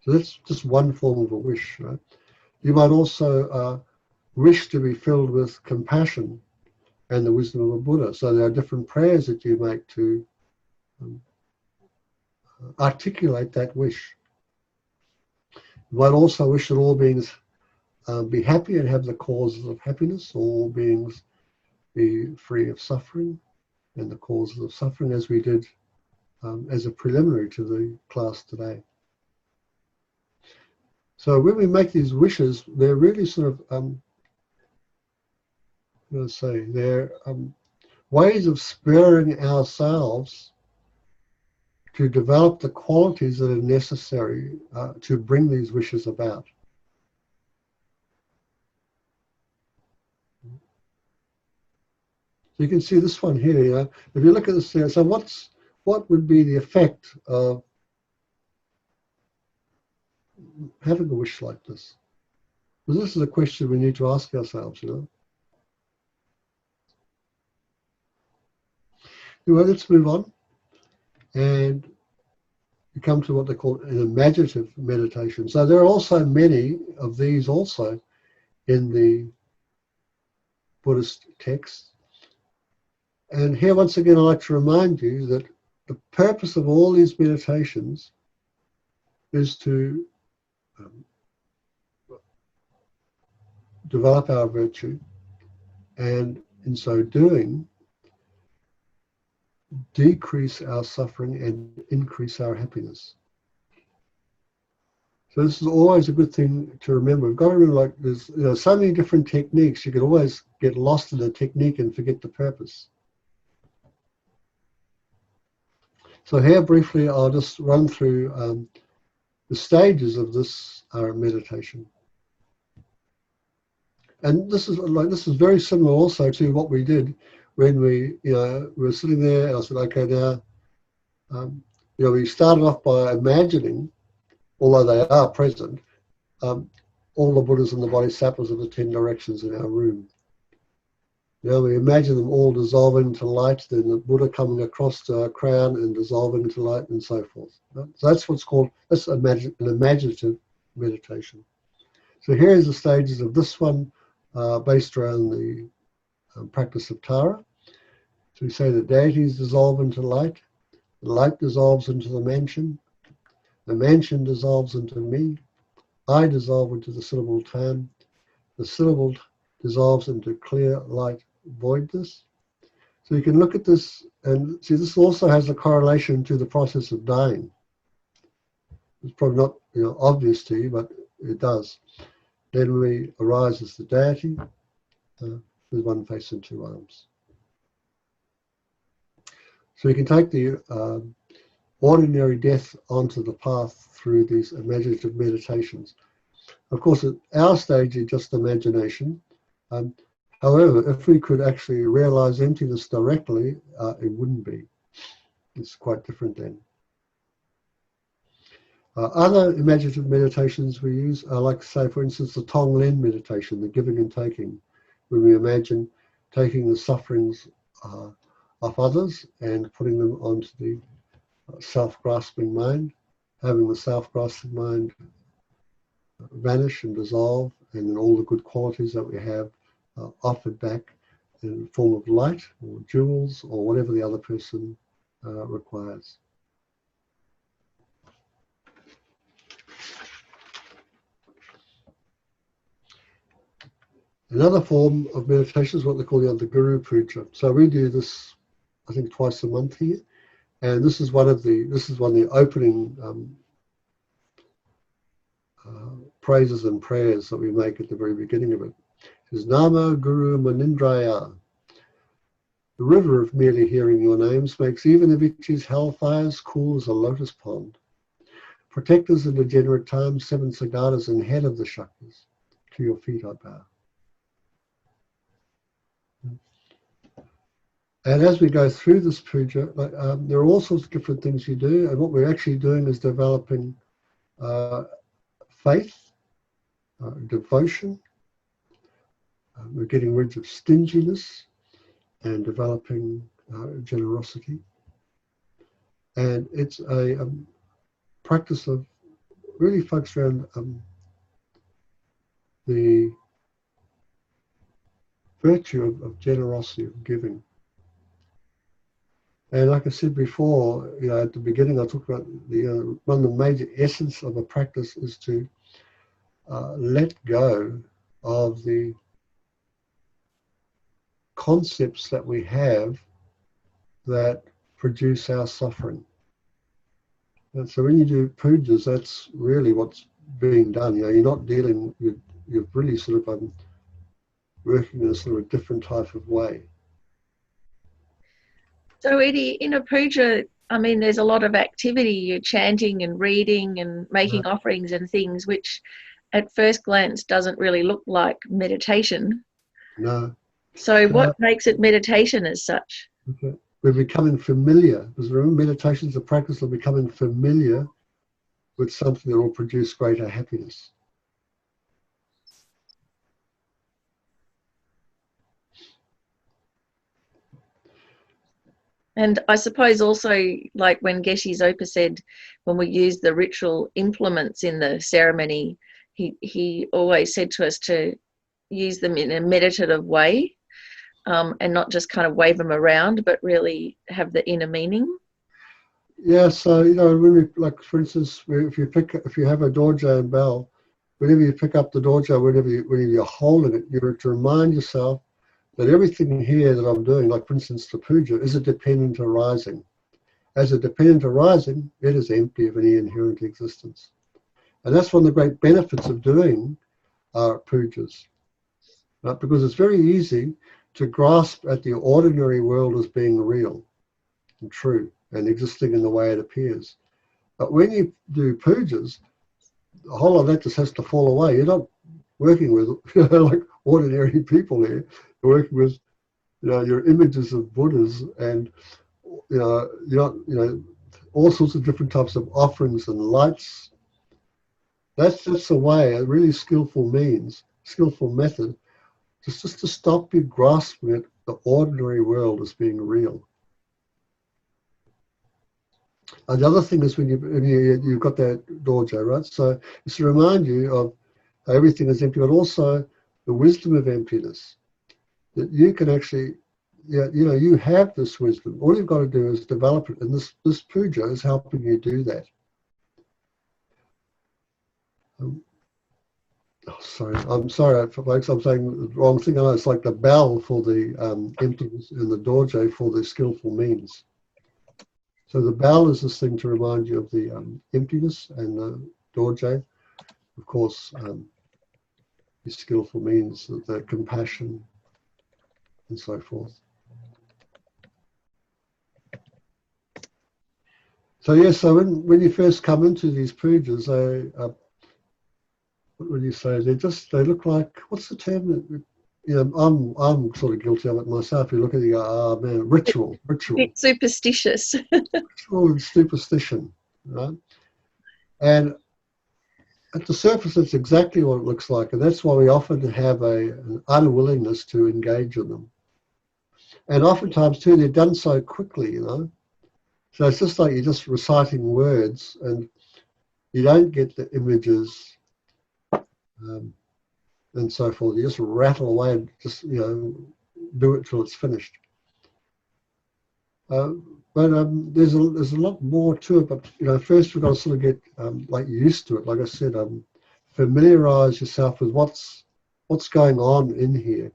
So that's just one form of a wish, right? You might also wish to be filled with compassion and the wisdom of a Buddha. So there are different prayers that you make to articulate that wish. You might also wish that all beings be happy and have the causes of happiness, all beings be free of suffering and the causes of suffering, as we did as a preliminary to the class today. So when we make these wishes, they're really sort of, they're ways of spurring ourselves to develop the qualities that are necessary to bring these wishes about. So you can see this one here, you know, if you look at this here, so what would be the effect of having a wish like this? Because this is a question we need to ask ourselves, you know. Anyway, let's move on and we come to what they call an imaginative meditation. So there are also many of these also in the Buddhist texts. And here once again I'd like to remind you that the purpose of all these meditations is to develop our virtue, and in so doing decrease our suffering and increase our happiness. So this is always a good thing to remember. We've got to remember, like, there's so many different techniques. You can always get lost in the technique and forget the purpose. So here briefly I'll just run through the stages of this meditation. And this is very similar also to what we did when we were sitting there and I said, okay, now we started off by imagining, although they are present, all the Buddhas and the Bodhisattvas of the 10 directions in our room. We imagine them all dissolving into light, then the Buddha coming across to our crown and dissolving into light, and so forth. So that's what's called an imaginative meditation. So here's the stages of this one based around the practice of Tara. So we say the deities dissolve into light, the light dissolves into the mansion dissolves into me, I dissolve into the syllable time, the syllable dissolves into clear light voidness. So you can look at this and see this also has a correlation to the process of dying. It's probably not obvious to you, but it does. Then we arise as the deity with one face and two arms. So you can take the ordinary death onto the path through these imaginative meditations. Of course, at our stage, it's just imagination. However, if we could actually realize emptiness directly, it wouldn't be. It's quite different then. Other imaginative meditations we use are like, say, for instance, the Tonglen meditation, the giving and taking, when we imagine taking the sufferings of others and putting them onto the self-grasping mind, having the self-grasping mind vanish and dissolve, and then all the good qualities that we have offered back in the form of light or jewels or whatever the other person requires. Another form of meditation is what they call the Guru Puja. So we do this I think twice a month here, and this is one of the opening praises and prayers that we make at the very beginning of it. It is Nama Guru Manindraya. The river of merely hearing your names makes even Avicii's hellfires cool as a lotus pond. Protectors in degenerate times, 7 Sagadas and head of the Shaktis, to your feet I bow. And as we go through this puja, there are all sorts of different things you do, and what we're actually doing is developing faith, devotion. We're getting rid of stinginess and developing generosity. And it's a practice of really focused around the virtue of generosity, of giving. And like I said before, at the beginning, I talked about one of the major essence of a practice is to let go of the concepts that we have that produce our suffering. And so when you do pujas, that's really what's being done. You're not dealing with, you're really sort of working in a sort of different type of way. So Eddie, in a puja, I mean, there's a lot of activity. You're chanting and reading and making offerings and things, which at first glance doesn't really look like meditation. No. So what makes it meditation as such? Okay. We're becoming familiar. Because remember, meditation is a practice of becoming familiar with something that will produce greater happiness. And I suppose also, like when Geshe Zopa said, when we use the ritual implements in the ceremony, he always said to us to use them in a meditative way, and not just kind of wave them around, but really have the inner meaning. Yeah, so when we, like for instance, if you have a dorje and bell, whenever you pick up the dorje, whenever you're holding it, you're to remind yourself that everything here that I'm doing, like for instance the puja, is a dependent arising. As a dependent arising, it is empty of any inherent existence. And that's one of the great benefits of doing pujas, right? Because it's very easy to grasp at the ordinary world as being real and true and existing in the way it appears. But when you do pujas, a whole lot of that just has to fall away. You're not working with like ordinary people here. You're working with your images of Buddhas and all sorts of different types of offerings and lights. That's just a way, a really skillful method, just to stop you grasping at the ordinary world as being real. And the other thing is when you've got that dorje, right? So it's to remind you of how everything is empty, but also the wisdom of emptiness. That you can actually, you have this wisdom. All you've got to do is develop it, and this puja is helping you do that. I'm sorry, folks. I'm saying the wrong thing. I know it's like the bell for the emptiness and the dorje for the skillful means. So the bell is this thing to remind you of the emptiness, and the dorje, of course, the skillful means, the compassion, and so forth. So yes, so when you first come into these pujas, what would you say? They look like, what's the term? I'm sort of guilty of it myself. You look at it, you go, oh man, ritual. It's superstitious. Ritual and superstition, right? And at the surface, it's exactly what it looks like, and that's why we often have an unwillingness to engage in them. And oftentimes too, they're done so quickly, So it's just like you're just reciting words, and you don't get the images and so forth. You just rattle away and just do it till it's finished. But there's a lot more to it. But first we've got to sort of get like used to it. Like I said, familiarize yourself with what's going on in here.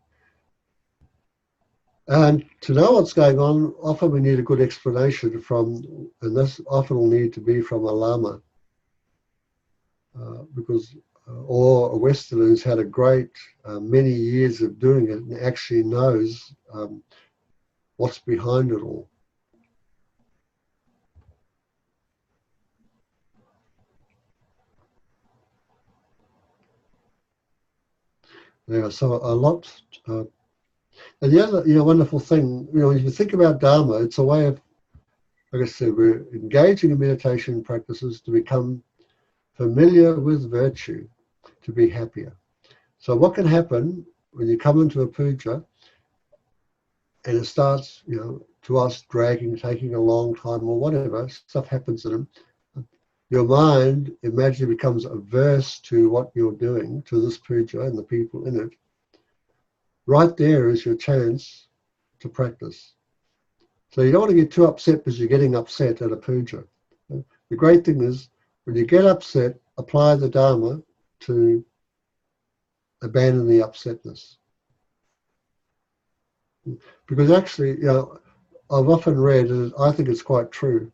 And to know what's going on, often we need a good explanation from, and this often will need to be from a lama, because or a Westerner who's had a great many years of doing it and actually knows what's behind it all. Yeah, so a lot. And the other, wonderful thing, if you think about Dharma, it's a way of, like I said, we're engaging in meditation practices to become familiar with virtue, to be happier. So what can happen when you come into a puja and it starts, to us dragging, taking a long time or whatever, stuff happens in them. Your mind imaginally becomes averse to what you're doing, to this puja and the people in it. Right there is your chance to practice. So you don't want to get too upset because you're getting upset at a puja. The great thing is, when you get upset, apply the Dharma to abandon the upsetness. Because actually, I've often read, and I think it's quite true,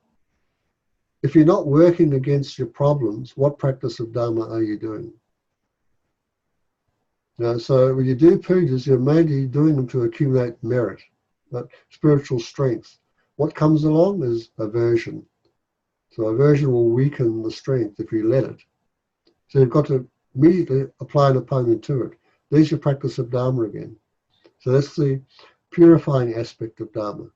if you're not working against your problems, what practice of Dharma are you doing? So when you do pujas, you're mainly doing them to accumulate merit, spiritual strength. What comes along is aversion. So aversion will weaken the strength if you let it. So you've got to immediately apply an opponent to it. There's your practice of Dharma again. So that's the purifying aspect of Dharma.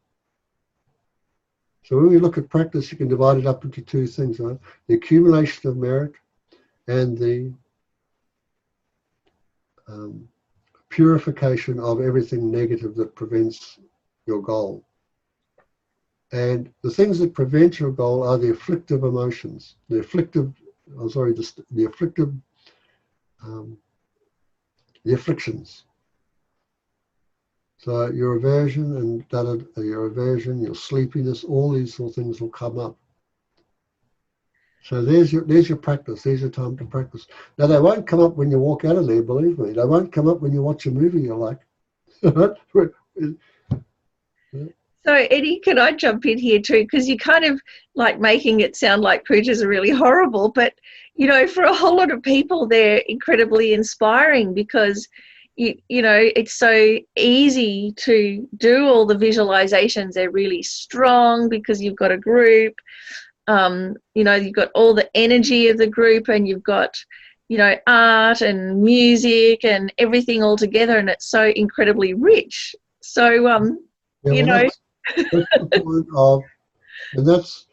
So when we look at practice, you can divide it up into two things, right? The accumulation of merit and the purification of everything negative that prevents your goal. And the things that prevent your goal are the afflictive emotions, the afflictions. So your aversion and your aversion, your sleepiness, all these sort of things will come up. So there's your practice. There's your time to practice. Now they won't come up when you walk out of there. Believe me, they won't come up when you watch a movie you like. So Eddie, can I jump in here too? Because you're kind of like making it sound like pujas are really horrible, but for a whole lot of people, they're incredibly inspiring because it's so easy to do all the visualizations. They're really strong because you've got a group. You've got all the energy of the group, and you've got, art and music and everything all together, and it's so incredibly rich. So, that's the point of, and that's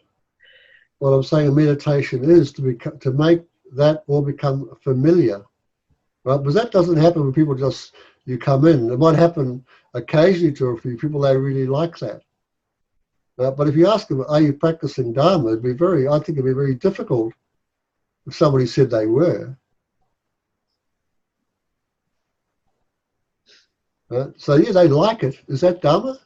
what I'm saying. Meditation is to make that all become familiar, right? Because that doesn't happen when people you come in. It might happen occasionally to a few people. They really like that. But if you ask them, are you practicing Dharma? I think it'd be very difficult if somebody said they were. So yeah, they like it. Is that Dharma?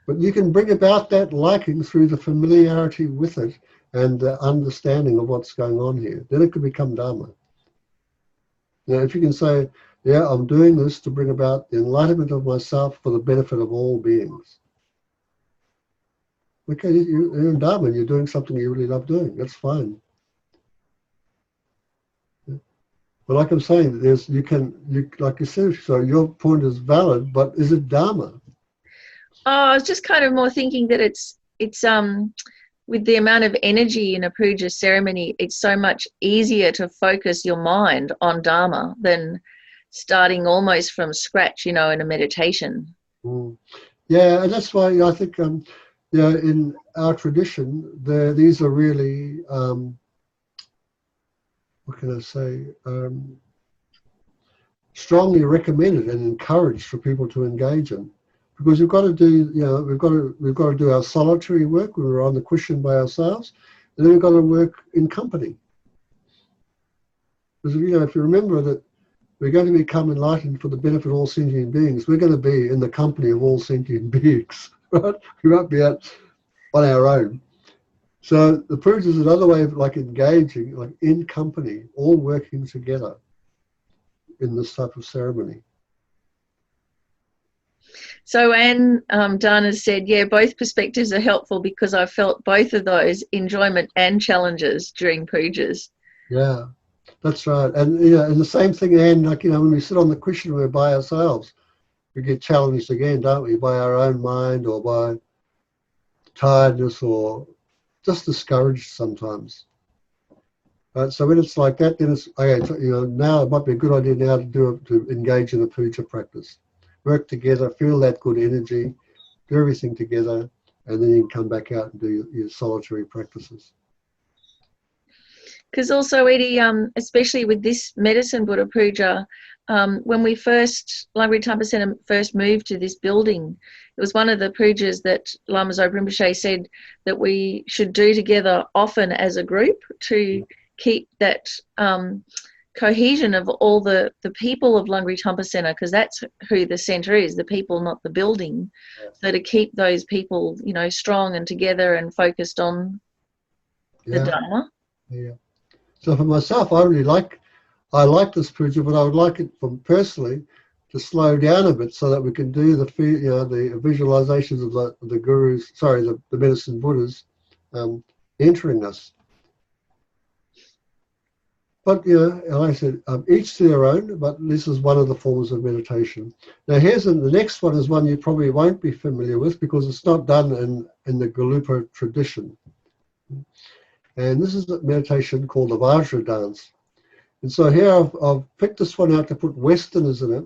But you can bring about that liking through the familiarity with it and the understanding of what's going on here. Then it could become Dharma. Now, if you can say, yeah, I'm doing this to bring about the enlightenment of myself for the benefit of all beings. Okay, you're in Dharma, you're doing something you really love doing. That's fine. But like I'm saying, like you said, so your point is valid, but is it Dharma? Oh, I was just kind of more thinking that it's with the amount of energy in a puja ceremony, it's so much easier to focus your mind on Dharma than starting almost from scratch, in a meditation. Yeah, and that's why I think, in our tradition, these are really, what can I say, strongly recommended and encouraged for people to engage in. Because we've got to do, we've got to do our solitary work when we're on the cushion by ourselves, and then we've got to work in company. Because if you remember that we're going to become enlightened for the benefit of all sentient beings, we're going to be in the company of all sentient beings, right? We won't be out on our own. So the puja is another way of engaging, in company, all working together in this type of ceremony. So Anne Dunn has said, yeah, both perspectives are helpful because I felt both of those, enjoyment and challenges during pujas. Yeah, that's right. And and the same thing, Anne, like, when we sit on the cushion, we're by ourselves. We get challenged again, don't we, by our own mind or by tiredness or just discouraged sometimes. Right, so when it's like that, then it's okay. Now it might be a good idea now to engage in a puja practice, work together, feel that good energy, do everything together, and then you can come back out and do your solitary practices. Because also, Eddie, especially with this medicine Buddha puja, when we Langri Thampa Center first moved to this building, it was one of the pujas that Lama Zopa Rinpoche said that we should do together often as a group to keep that cohesion of all the people of Langri Thampa Center, because that's who the center is, the people, not the building. So to keep those people, strong and together and focused on the Dharma. Yeah. So for myself, I like this puja, but I would like it personally to slow down a bit so that we can do the visualizations of the gurus, the medicine Buddhas entering us. But like I said, each to their own, but this is one of the forms of meditation. Now the next one is one you probably won't be familiar with because it's not done in the Galupa tradition. And this is a meditation called the Vajra dance. And so here I've picked this one out to put Westerners in it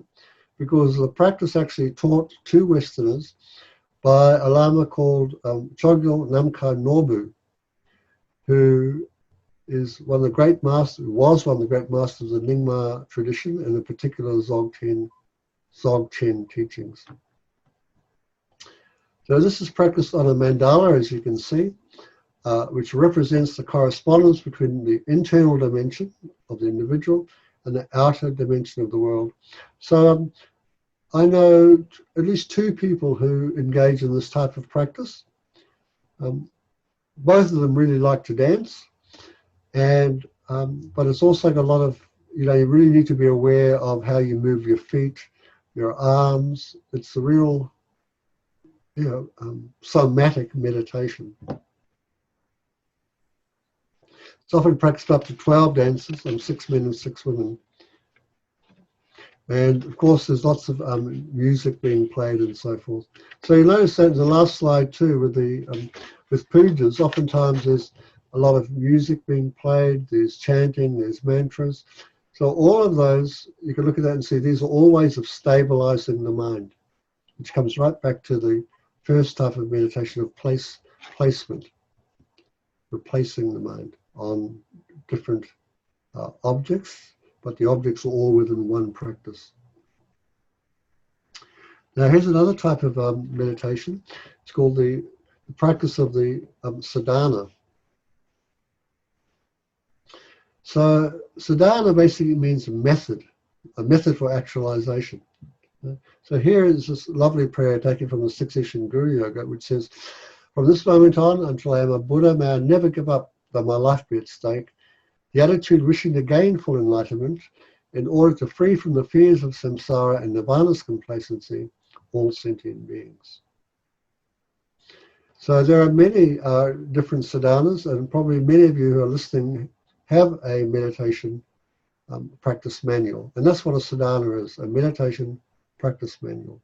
because the practice actually taught to Westerners by a Lama called Chogyal Namkha Norbu, who was one of the great masters of the Nyingma tradition, and in particular Dzogchen teachings. So this is practiced on a mandala, as you can see, which represents the correspondence between the internal dimension of the individual and the outer dimension of the world. So I know at least two people who engage in this type of practice. Both of them really like to dance, and but it's also got a lot of, you really need to be aware of how you move your feet, your arms. It's a real, somatic meditation. It's often practiced up to 12 dancers, 6 men and 6 women. And of course, there's lots of music being played and so forth. So you notice that in the last slide too, with pujas, oftentimes there's a lot of music being played, there's chanting, there's mantras. So all of those, you can look at that and see these are all ways of stabilizing the mind, which comes right back to the first type of meditation of placement, replacing the mind on different objects, but the objects are all within one practice. Now here's another type of meditation. It's called the practice of the sadhana. So sadhana basically means a method for actualization. So here is this lovely prayer taken from the 6th edition Guru Yoga, which says, "From this moment on until I am a Buddha, may I never give up, though my life be at stake, the attitude wishing to gain full enlightenment in order to free from the fears of samsara and nirvana's complacency all sentient beings." So there are many different sadhanas, and probably many of you who are listening have a meditation practice manual. And that's what a sadhana is, a meditation practice manual.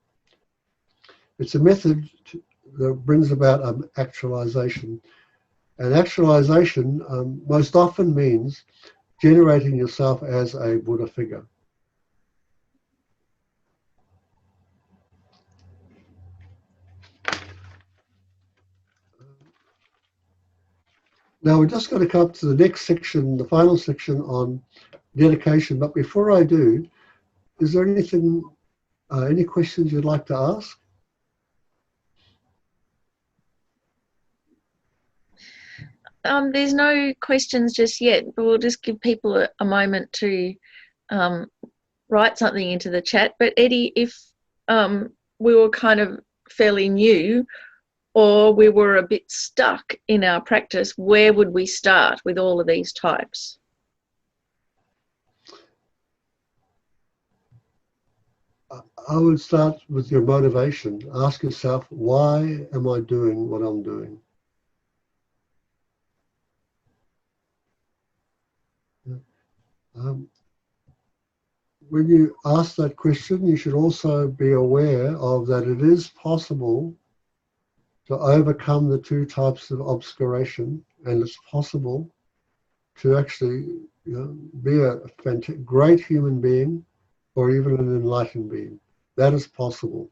It's a method that brings about actualization. And actualization most often means generating yourself as a Buddha figure. Now we're just going to come up to the next section, the final section on dedication. But before I do, is there anything, any questions you'd like to ask? There's no questions just yet, but we'll just give people a moment to write something into the chat. But Eddie, if we were kind of fairly new or we were a bit stuck in our practice, where would we start with all of these types? I would start with your motivation. Ask yourself, why am I doing what I'm doing? When you ask that question, you should also be aware of that it is possible to overcome the two types of obscuration, and it's possible to actually be a great human being or even an enlightened being. That is possible.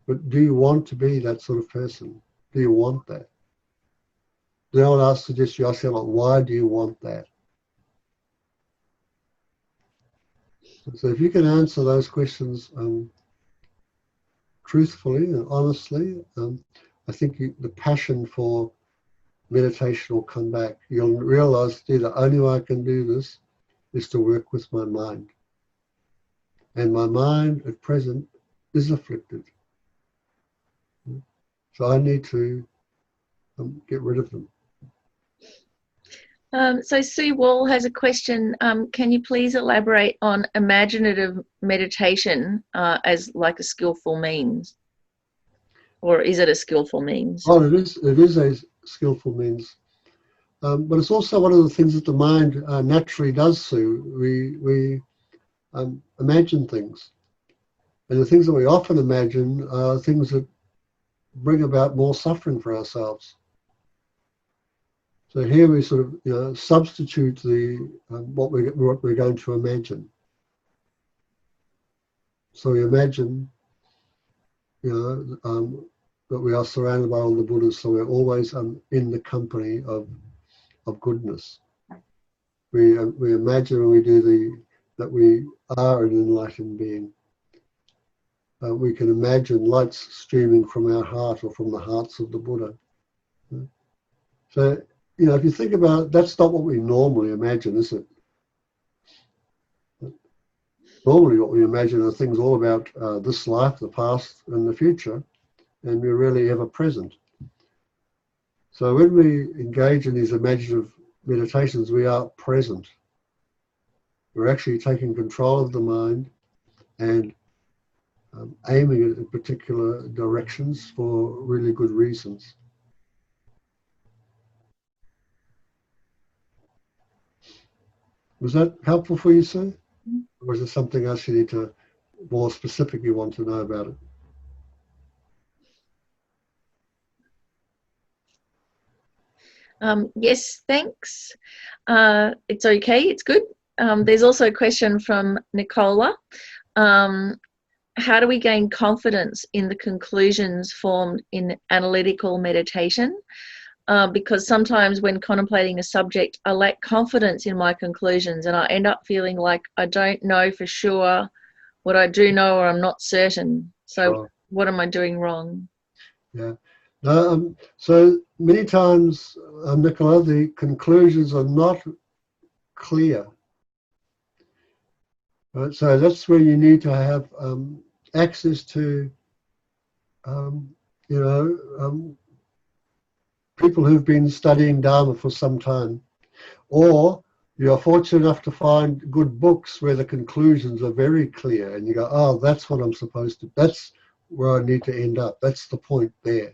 But do you want to be that sort of person? Do you want that? Then I would ask, suggest you ask yourself, why do you want that? So if you can answer those questions truthfully and honestly, I think the passion for meditation will come back. You'll realize the only way I can do this is to work with my mind. And my mind at present is afflicted. So I need to get rid of them. So Sue Wall has a question. Can you please elaborate on imaginative meditation as like a skillful means? Or is it a skillful means? Oh, it is a skillful means. But it's also one of the things that the mind naturally does, Sue. We imagine things. And the things that we often imagine are things that bring about more suffering for ourselves. So here we sort of substitute the what we're going to imagine. So we imagine that we are surrounded by all the Buddhas, so we're always in the company of goodness. We imagine when we do that we are an enlightened being. We can imagine lights streaming from our heart or from the hearts of the Buddha. So, if you think about it, that's not what we normally imagine, is it? Normally what we imagine are things all about this life, the past and the future, and we're really ever present. So when we engage in these imaginative meditations, we are present. We're actually taking control of the mind and aiming it in particular directions for really good reasons. Was that helpful for you, Sue? Or is there something else you need to more specifically want to know about it? Yes, thanks. It's okay, it's good. There's also a question from Nicola. How do we gain confidence in the conclusions formed in analytical meditation? Because sometimes when contemplating a subject, I lack confidence in my conclusions and I end up feeling like I don't know for sure what I do know, or I'm not certain. So What am I doing wrong? Yeah. So many times, Nicola, the conclusions are not clear. Right? So that's where you need to have access to, people who've been studying Dharma for some time, or you're fortunate enough to find good books where the conclusions are very clear and you go, oh, that's what I'm supposed to, that's where I need to end up. That's the point there.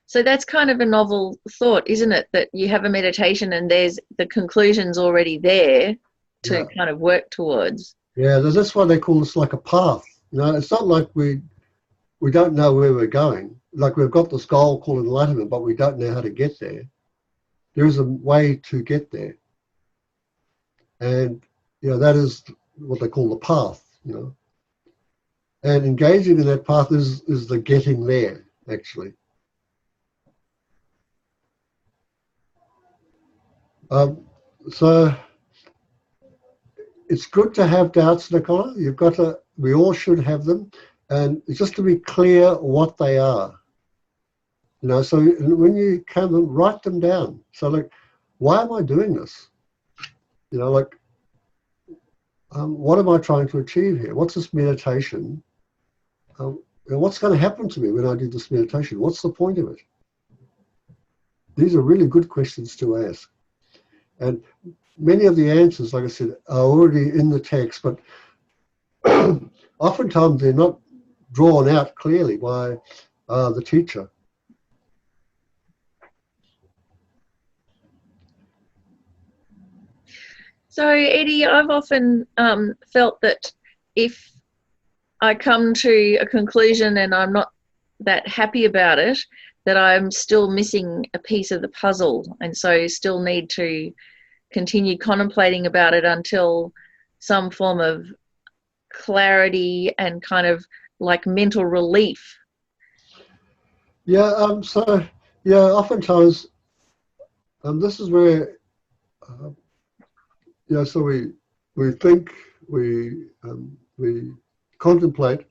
So that's kind of a novel thought, isn't it? That you have a meditation and there's the conclusions already there to kind of work towards. Yeah, that's why they call this like a path. It's not like we don't know where we're going. Like we've got this goal called enlightenment, but we don't know how to get there. There is a way to get there. And, that is what they call the path, And engaging in that path is the getting there, actually. So it's good to have doubts, Nicola. We all should have them. And just to be clear what they are. So when you come and write them down. So like, why am I doing this? What am I trying to achieve here? What's this meditation? What's going to happen to me when I do this meditation? What's the point of it? These are really good questions to ask. And many of the answers, like I said, are already in the text, but oftentimes they're not drawn out clearly by the teacher. So, Eddie, I've often felt that if I come to a conclusion and I'm not that happy about it, that I'm still missing a piece of the puzzle, and so still need to continue contemplating about it until some form of clarity and kind of like mental relief. Yeah, so, yeah, oftentimes this is where, so we think, we contemplate,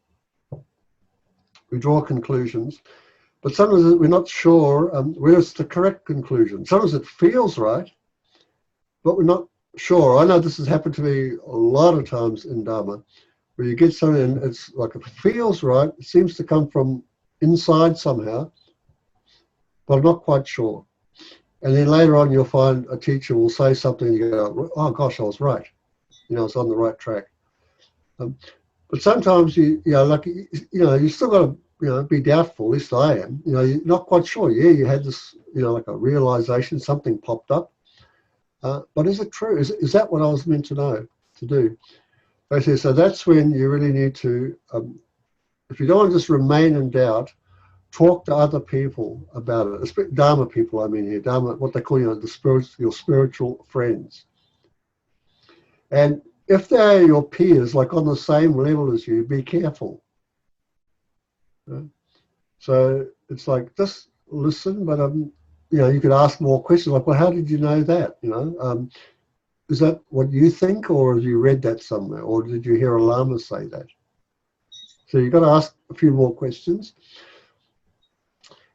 we draw conclusions, but sometimes we're not sure where's the correct conclusion. Sometimes it feels right, but we're not sure. I know this has happened to me a lot of times in Dharma, where you get something and it's like it feels right, it seems to come from inside somehow, but I'm not quite sure. And then later on you'll find a teacher will say something and you go, oh gosh, I was right. I was on the right track. But sometimes you still got to be doubtful. At least I am. You're not quite sure. Yeah, you had this like a realization, something popped up. But is it true? Is that what I was meant to know to do? Okay, so that's when you really need to, if you don't want to just remain in doubt, talk to other people about it. Dharma people, I mean here. Dharma, what they call your spiritual friends. And if they're your peers, like on the same level as you, be careful. So it's like, just listen, but you could ask more questions, like, well, how did you know that? Is that what you think, or have you read that somewhere, or did you hear a Lama say that? So you've got to ask a few more questions.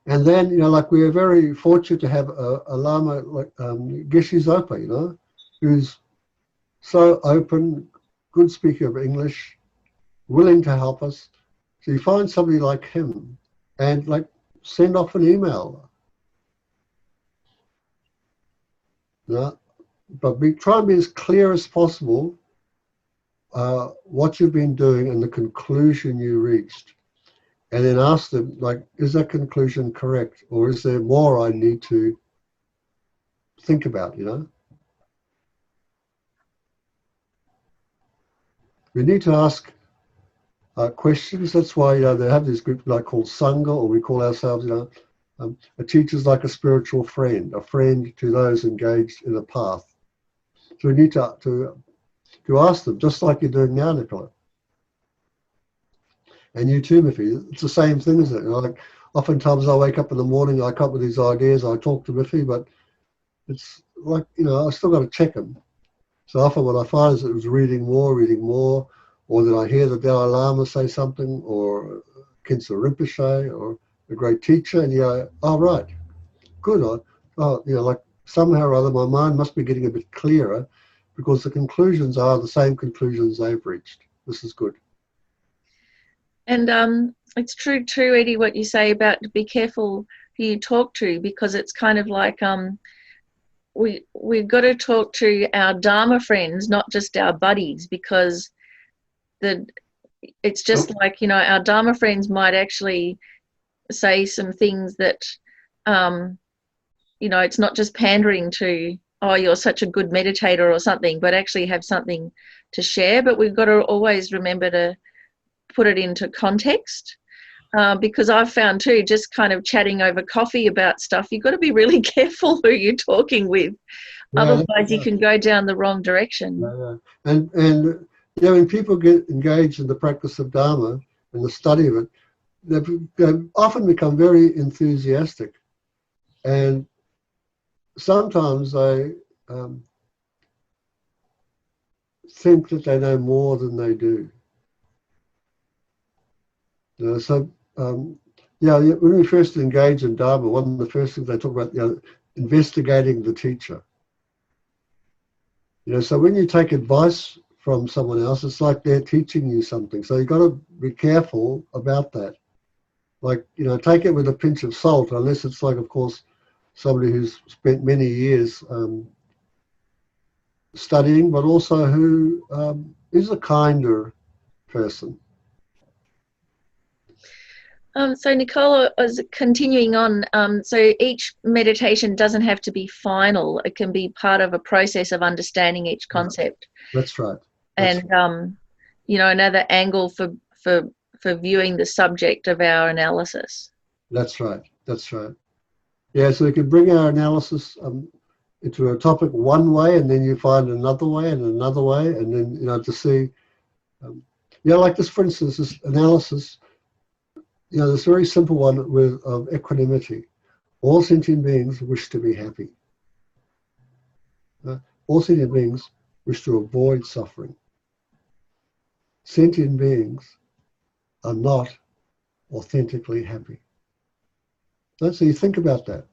And then, like we are very fortunate to have a Lama like Geshe Zopa, who's so open, good speaker of English, willing to help us. So you find somebody like him and like send off an email. But try and be as clear as possible what you've been doing and the conclusion you reached. And then ask them, like, is that conclusion correct? Or is there more I need to think about, We need to ask questions. That's why they have this group like called Sangha, or we call ourselves, a teacher's like a spiritual friend, a friend to those engaged in a path. So we need to ask them, just like you're doing now, Nicola. And you too, Miffy. It's the same thing, isn't it? Like, oftentimes I wake up in the morning, I come up with these ideas, I talk to Miffy, but it's like, I still got to check them. So often what I find is it was reading more, or that I hear the Dalai Lama say something, or Khyentse Rinpoche, or a great teacher, and you go, oh, right, good. Like somehow or other my mind must be getting a bit clearer, because the conclusions are the same conclusions they've reached. This is good. And it's true too, Eddie, what you say about be careful who you talk to, because it's kind of like we've got to talk to our Dharma friends, not just our buddies, because it's just like, our Dharma friends might actually say some things that, it's not just pandering to, oh, you're such a good meditator or something, but actually have something to share. But we've got to always remember to put it into context, because I've found too, just kind of chatting over coffee about stuff, you've got to be really careful who you're talking with. Otherwise you can go down the wrong direction. And when people get engaged in the practice of Dharma and the study of it, they often become very enthusiastic, and sometimes they think that they know more than they do. So when we first engage in Dharma, one of the first things they talk about, investigating the teacher. So when you take advice from someone else, it's like they're teaching you something. So you've got to be careful about that. Like, take it with a pinch of salt, unless it's like, of course, somebody who's spent many years studying, but also who is a kinder person. So Nicole, is continuing on. So each meditation doesn't have to be final. It can be part of a process of understanding each concept. That's right. And you know, another angle for viewing the subject of our analysis. That's right. Yeah, so we can bring our analysis into a topic one way, and then you find another way, and then, you know, to see, like this, for instance, this analysis, you know, this very simple one with equanimity. All sentient beings wish to be happy. All sentient beings wish to avoid suffering. Sentient beings are not authentically happy. So you think about that.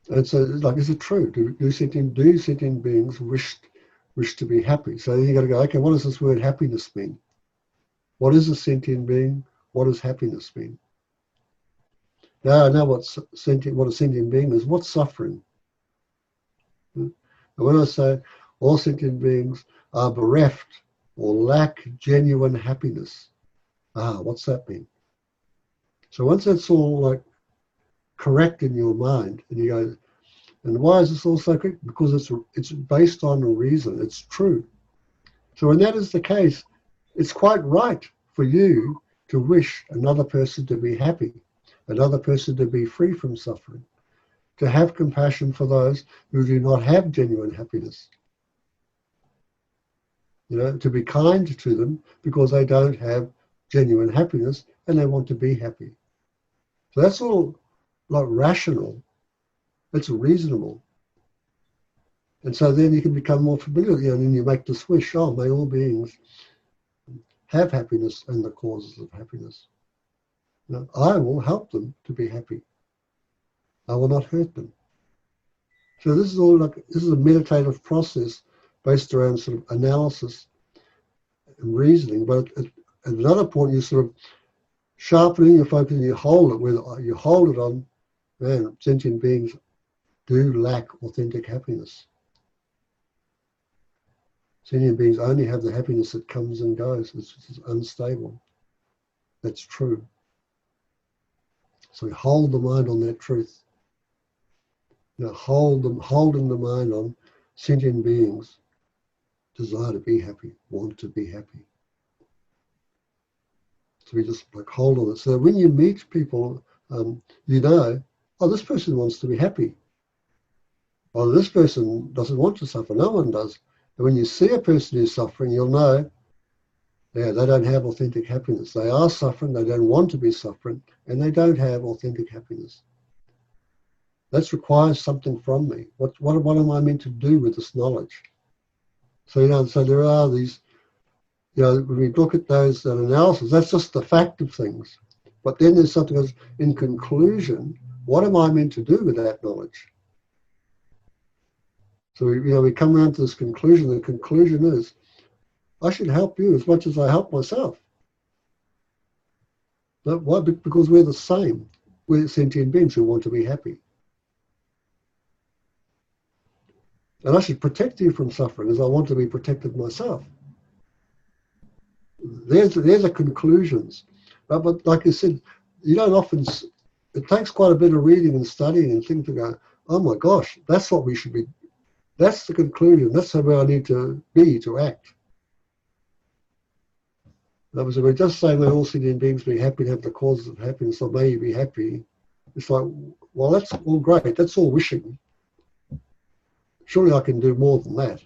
And so, like, is it true? Do sentient beings wish to be happy? So you got to go, okay, what does this word happiness mean? What is a sentient being? What does happiness mean? Now I know what a sentient being is. What's suffering? And when I say all sentient beings are bereft or lack genuine happiness, what's that mean? So once that's all like correct in your mind, and you go, and why is this all so correct? Because it's based on a reason. It's true. So when that is the case, it's quite right for you to wish another person to be happy, another person to be free from suffering, to have compassion for those who do not have genuine happiness. You know, to be kind to them because they don't have genuine happiness and they want to be happy. So that's all like rational. It's reasonable. And so then you can become more familiar, you know, and then you make this wish, may all beings have happiness and the causes of happiness. You know, I will help them to be happy. I will not hurt them. So this is a meditative process based around sort of analysis and reasoning. But at another point, you sort of sharpening your focus and you hold it on, man, sentient beings do lack authentic happiness. Sentient beings only have the happiness that comes and goes. It's unstable. That's true. So we hold the mind on that truth. You know, holding the mind on sentient beings desire to be happy, want to be happy. So we just like hold on it. So when you meet people, you know, this person wants to be happy. Or this person doesn't want to suffer. No one does. And when you see a person who's suffering, you'll know, they don't have authentic happiness. They are suffering, they don't want to be suffering, and they don't have authentic happiness. That requires something from me. What am I meant to do with this knowledge? So, you know, so there are these, you know, when we look at that analysis, that's just the fact of things. But then there's something else. In conclusion, what am I meant to do with that knowledge? So, we come around to this conclusion. The conclusion is, I should help you as much as I help myself. But why? Because we're the same. We're sentient beings who want to be happy. And I should protect you from suffering as I want to be protected myself. There's the conclusions. But like I said, you don't often, it takes quite a bit of reading and studying and things to go, oh my gosh, that's what we should be. That's the conclusion. That's where I need to be to act. That was, we're just saying that all sentient beings be happy and have the causes of happiness, so may you be happy. It's like, well, that's all great. That's all wishing. Surely I can do more than that.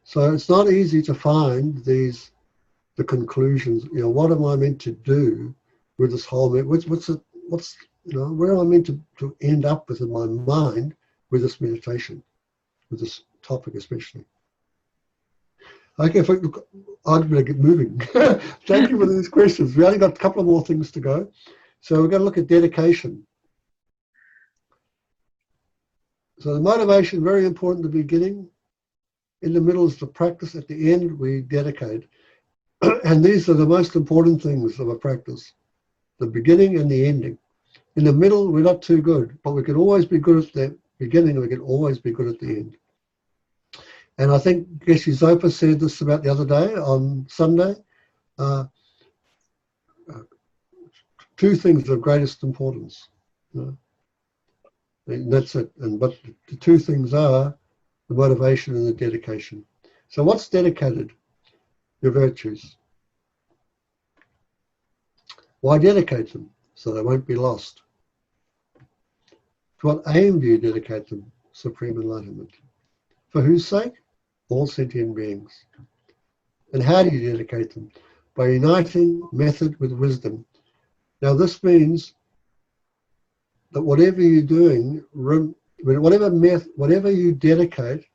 So it's not easy to find the conclusions. You know, what am I meant to do with this whole? Where am I meant to end up with in my mind with this meditation, with this topic especially? Okay, I'm going to get moving. Thank you for these questions. We only got a couple of more things to go. So we're going to look at dedication. So the motivation, very important at the beginning. In the middle is the practice. At the end, we dedicate. And these are the most important things of a practice, the beginning and the ending. In the middle, we're not too good, but we can always be good at the beginning, and we can always be good at the end. And I think Geshe Zopa said this about the other day on Sunday. Two things of greatest importance. And that's it. But the two things are the motivation and the dedication. So what's dedicated? Your virtues. Why dedicate them? So they won't be lost. To what aim do you dedicate them? Supreme enlightenment. For whose sake? All sentient beings. And how do you dedicate them? By uniting method with wisdom. Now this means that whatever you're doing, whatever you dedicate,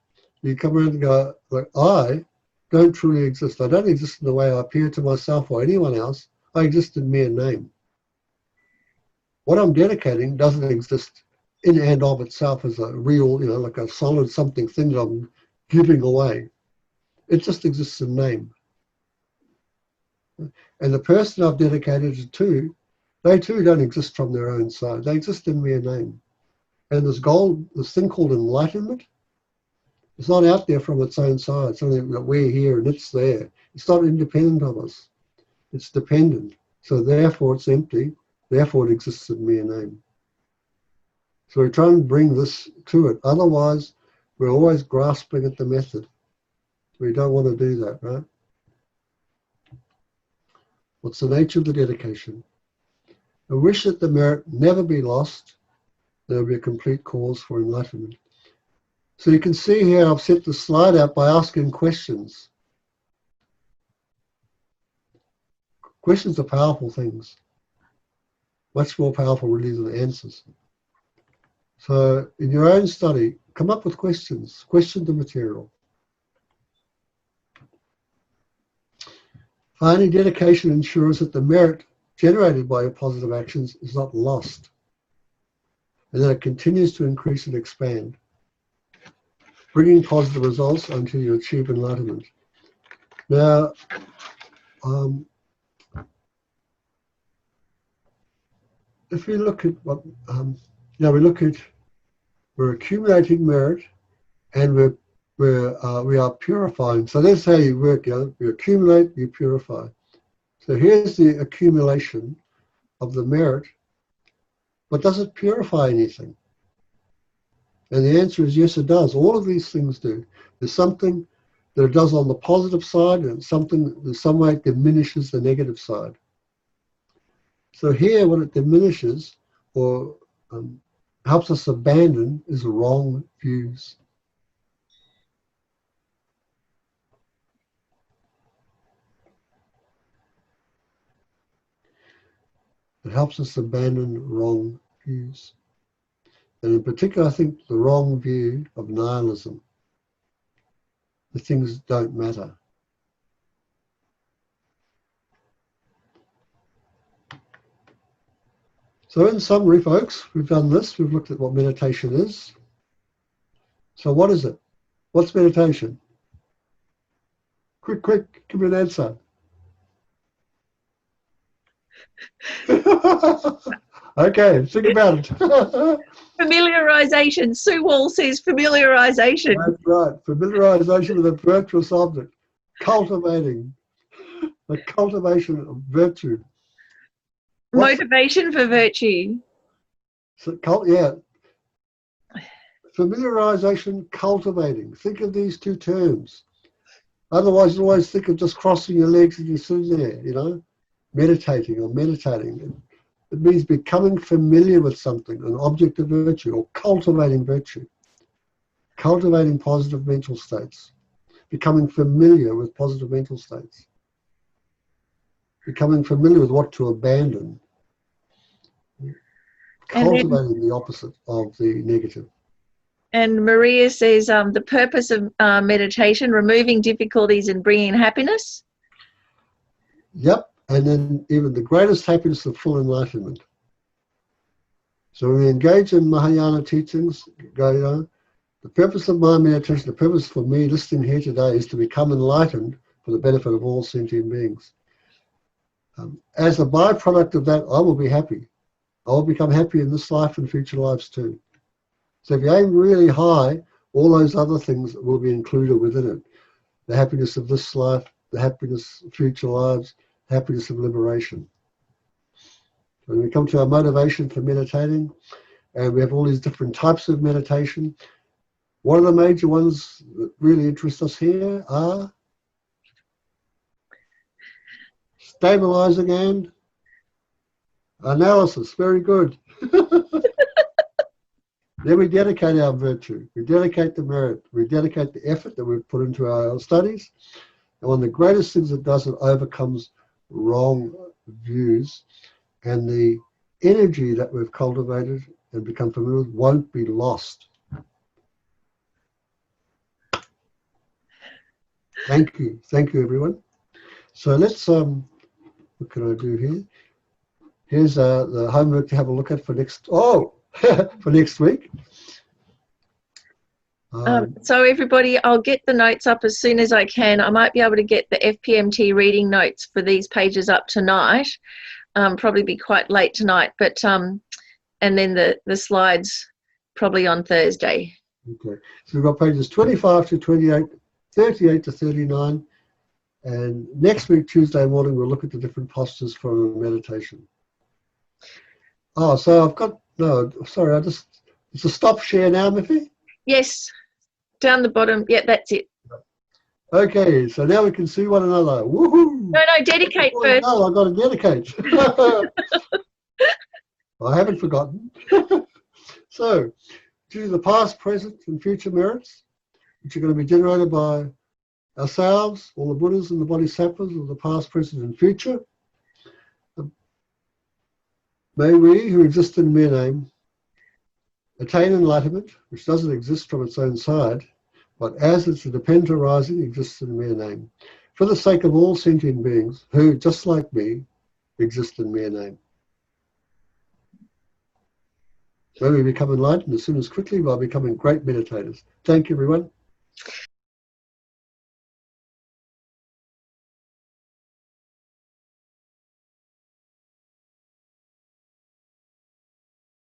you come around and go, like, I don't truly exist. I don't exist in the way I appear to myself or anyone else. I exist in mere name. What I'm dedicating doesn't exist in and of itself as a real, like a solid something thing that I'm giving away. It just exists in name. And the person I've dedicated it to, they too don't exist from their own side. They exist in mere name. And this thing called enlightenment, it's not out there from its own side. It's something that we're here and it's there. It's not independent of us. It's dependent. So therefore it's empty. Therefore it exists in mere name. So we try and bring this to it. Otherwise, we're always grasping at the method. We don't want to do that, right? What's the nature of the dedication? A wish that the merit never be lost. There will be a complete cause for enlightenment. So you can see here I've set the slide out by asking questions. Questions are powerful things. Much more powerful really than answers. So in your own study, come up with questions. Question the material. Finally, dedication ensures that the merit generated by your positive actions is not lost, and that it continues to increase and expand, bringing positive results until you achieve enlightenment. Now, if we look at what, we're accumulating merit, and we are purifying. So that's how you work. You accumulate, you purify. So here's the accumulation of the merit, but does it purify anything? And the answer is yes, it does. All of these things do. There's something that it does on the positive side, and something that in some way it diminishes the negative side. So here, what it diminishes or helps us abandon is wrong views. It helps us abandon wrong views. And in particular, I think the wrong view of nihilism. The things don't matter. So in summary, folks, we've done this. We've looked at what meditation is. So what is it? What's meditation? Quick, give me an answer. Okay, think about it. Familiarization. Sue Wall says familiarization. That's right. Familiarization with a virtuous object. Cultivating. The cultivation of virtue. Motivation for virtue. So, familiarization, cultivating. Think of these two terms. Otherwise, you always think of just crossing your legs and you're sitting there, meditating or meditating. It means becoming familiar with something, an object of virtue, or cultivating virtue. Cultivating positive mental states. Becoming familiar with positive mental states. Becoming familiar with what to abandon. Cultivating the opposite of the negative. And Maria says the purpose of meditation, removing difficulties and bringing happiness. Yep. And then even the greatest happiness of full enlightenment. So when we engage in Mahayana teachings, the purpose of my meditation, the purpose for me listening here today is to become enlightened for the benefit of all sentient beings. As a byproduct of that, I will be happy. I will become happy in this life and future lives too. So if you aim really high, all those other things will be included within it. The happiness of this life, the happiness of future lives, happiness of liberation. When we come to our motivation for meditating, and we have all these different types of meditation, one of the major ones that really interest us here are stabilizing and analysis. Very good. Then we dedicate our virtue, we dedicate the merit, we dedicate the effort that we've put into our studies. And one of the greatest things it does, it overcomes wrong views, and the energy that we've cultivated and become familiar with won't be lost. Thank you everyone. So let's, what can I do here? Here's the homework to have a look at for next, for next week. So everybody, I'll get the notes up as soon as I can. I might be able to get the FPMT reading notes for these pages up tonight. Probably be quite late tonight, but and then the slides probably on Thursday. Okay, so we've got pages 25 to 28, 38 to 39, and next week, Tuesday morning, we'll look at the different postures for meditation. Oh, so I've got, no, sorry, it's a stop share now, Miffy? Yes, down the bottom. Yeah, that's it. Okay, so now we can see one another. Woohoo! No, dedicate first. No, I've got to dedicate. I haven't forgotten. So, due to the past, present, and future merits, which are going to be generated by ourselves, all the Buddhas and the Bodhisattvas of the past, present, and future, may we, who exist in mere name, attain enlightenment, which doesn't exist from its own side, but as it's a dependent arising, exists in mere name, for the sake of all sentient beings who, just like me, exist in mere name. May we become enlightened as soon as quickly by becoming great meditators. Thank you, everyone.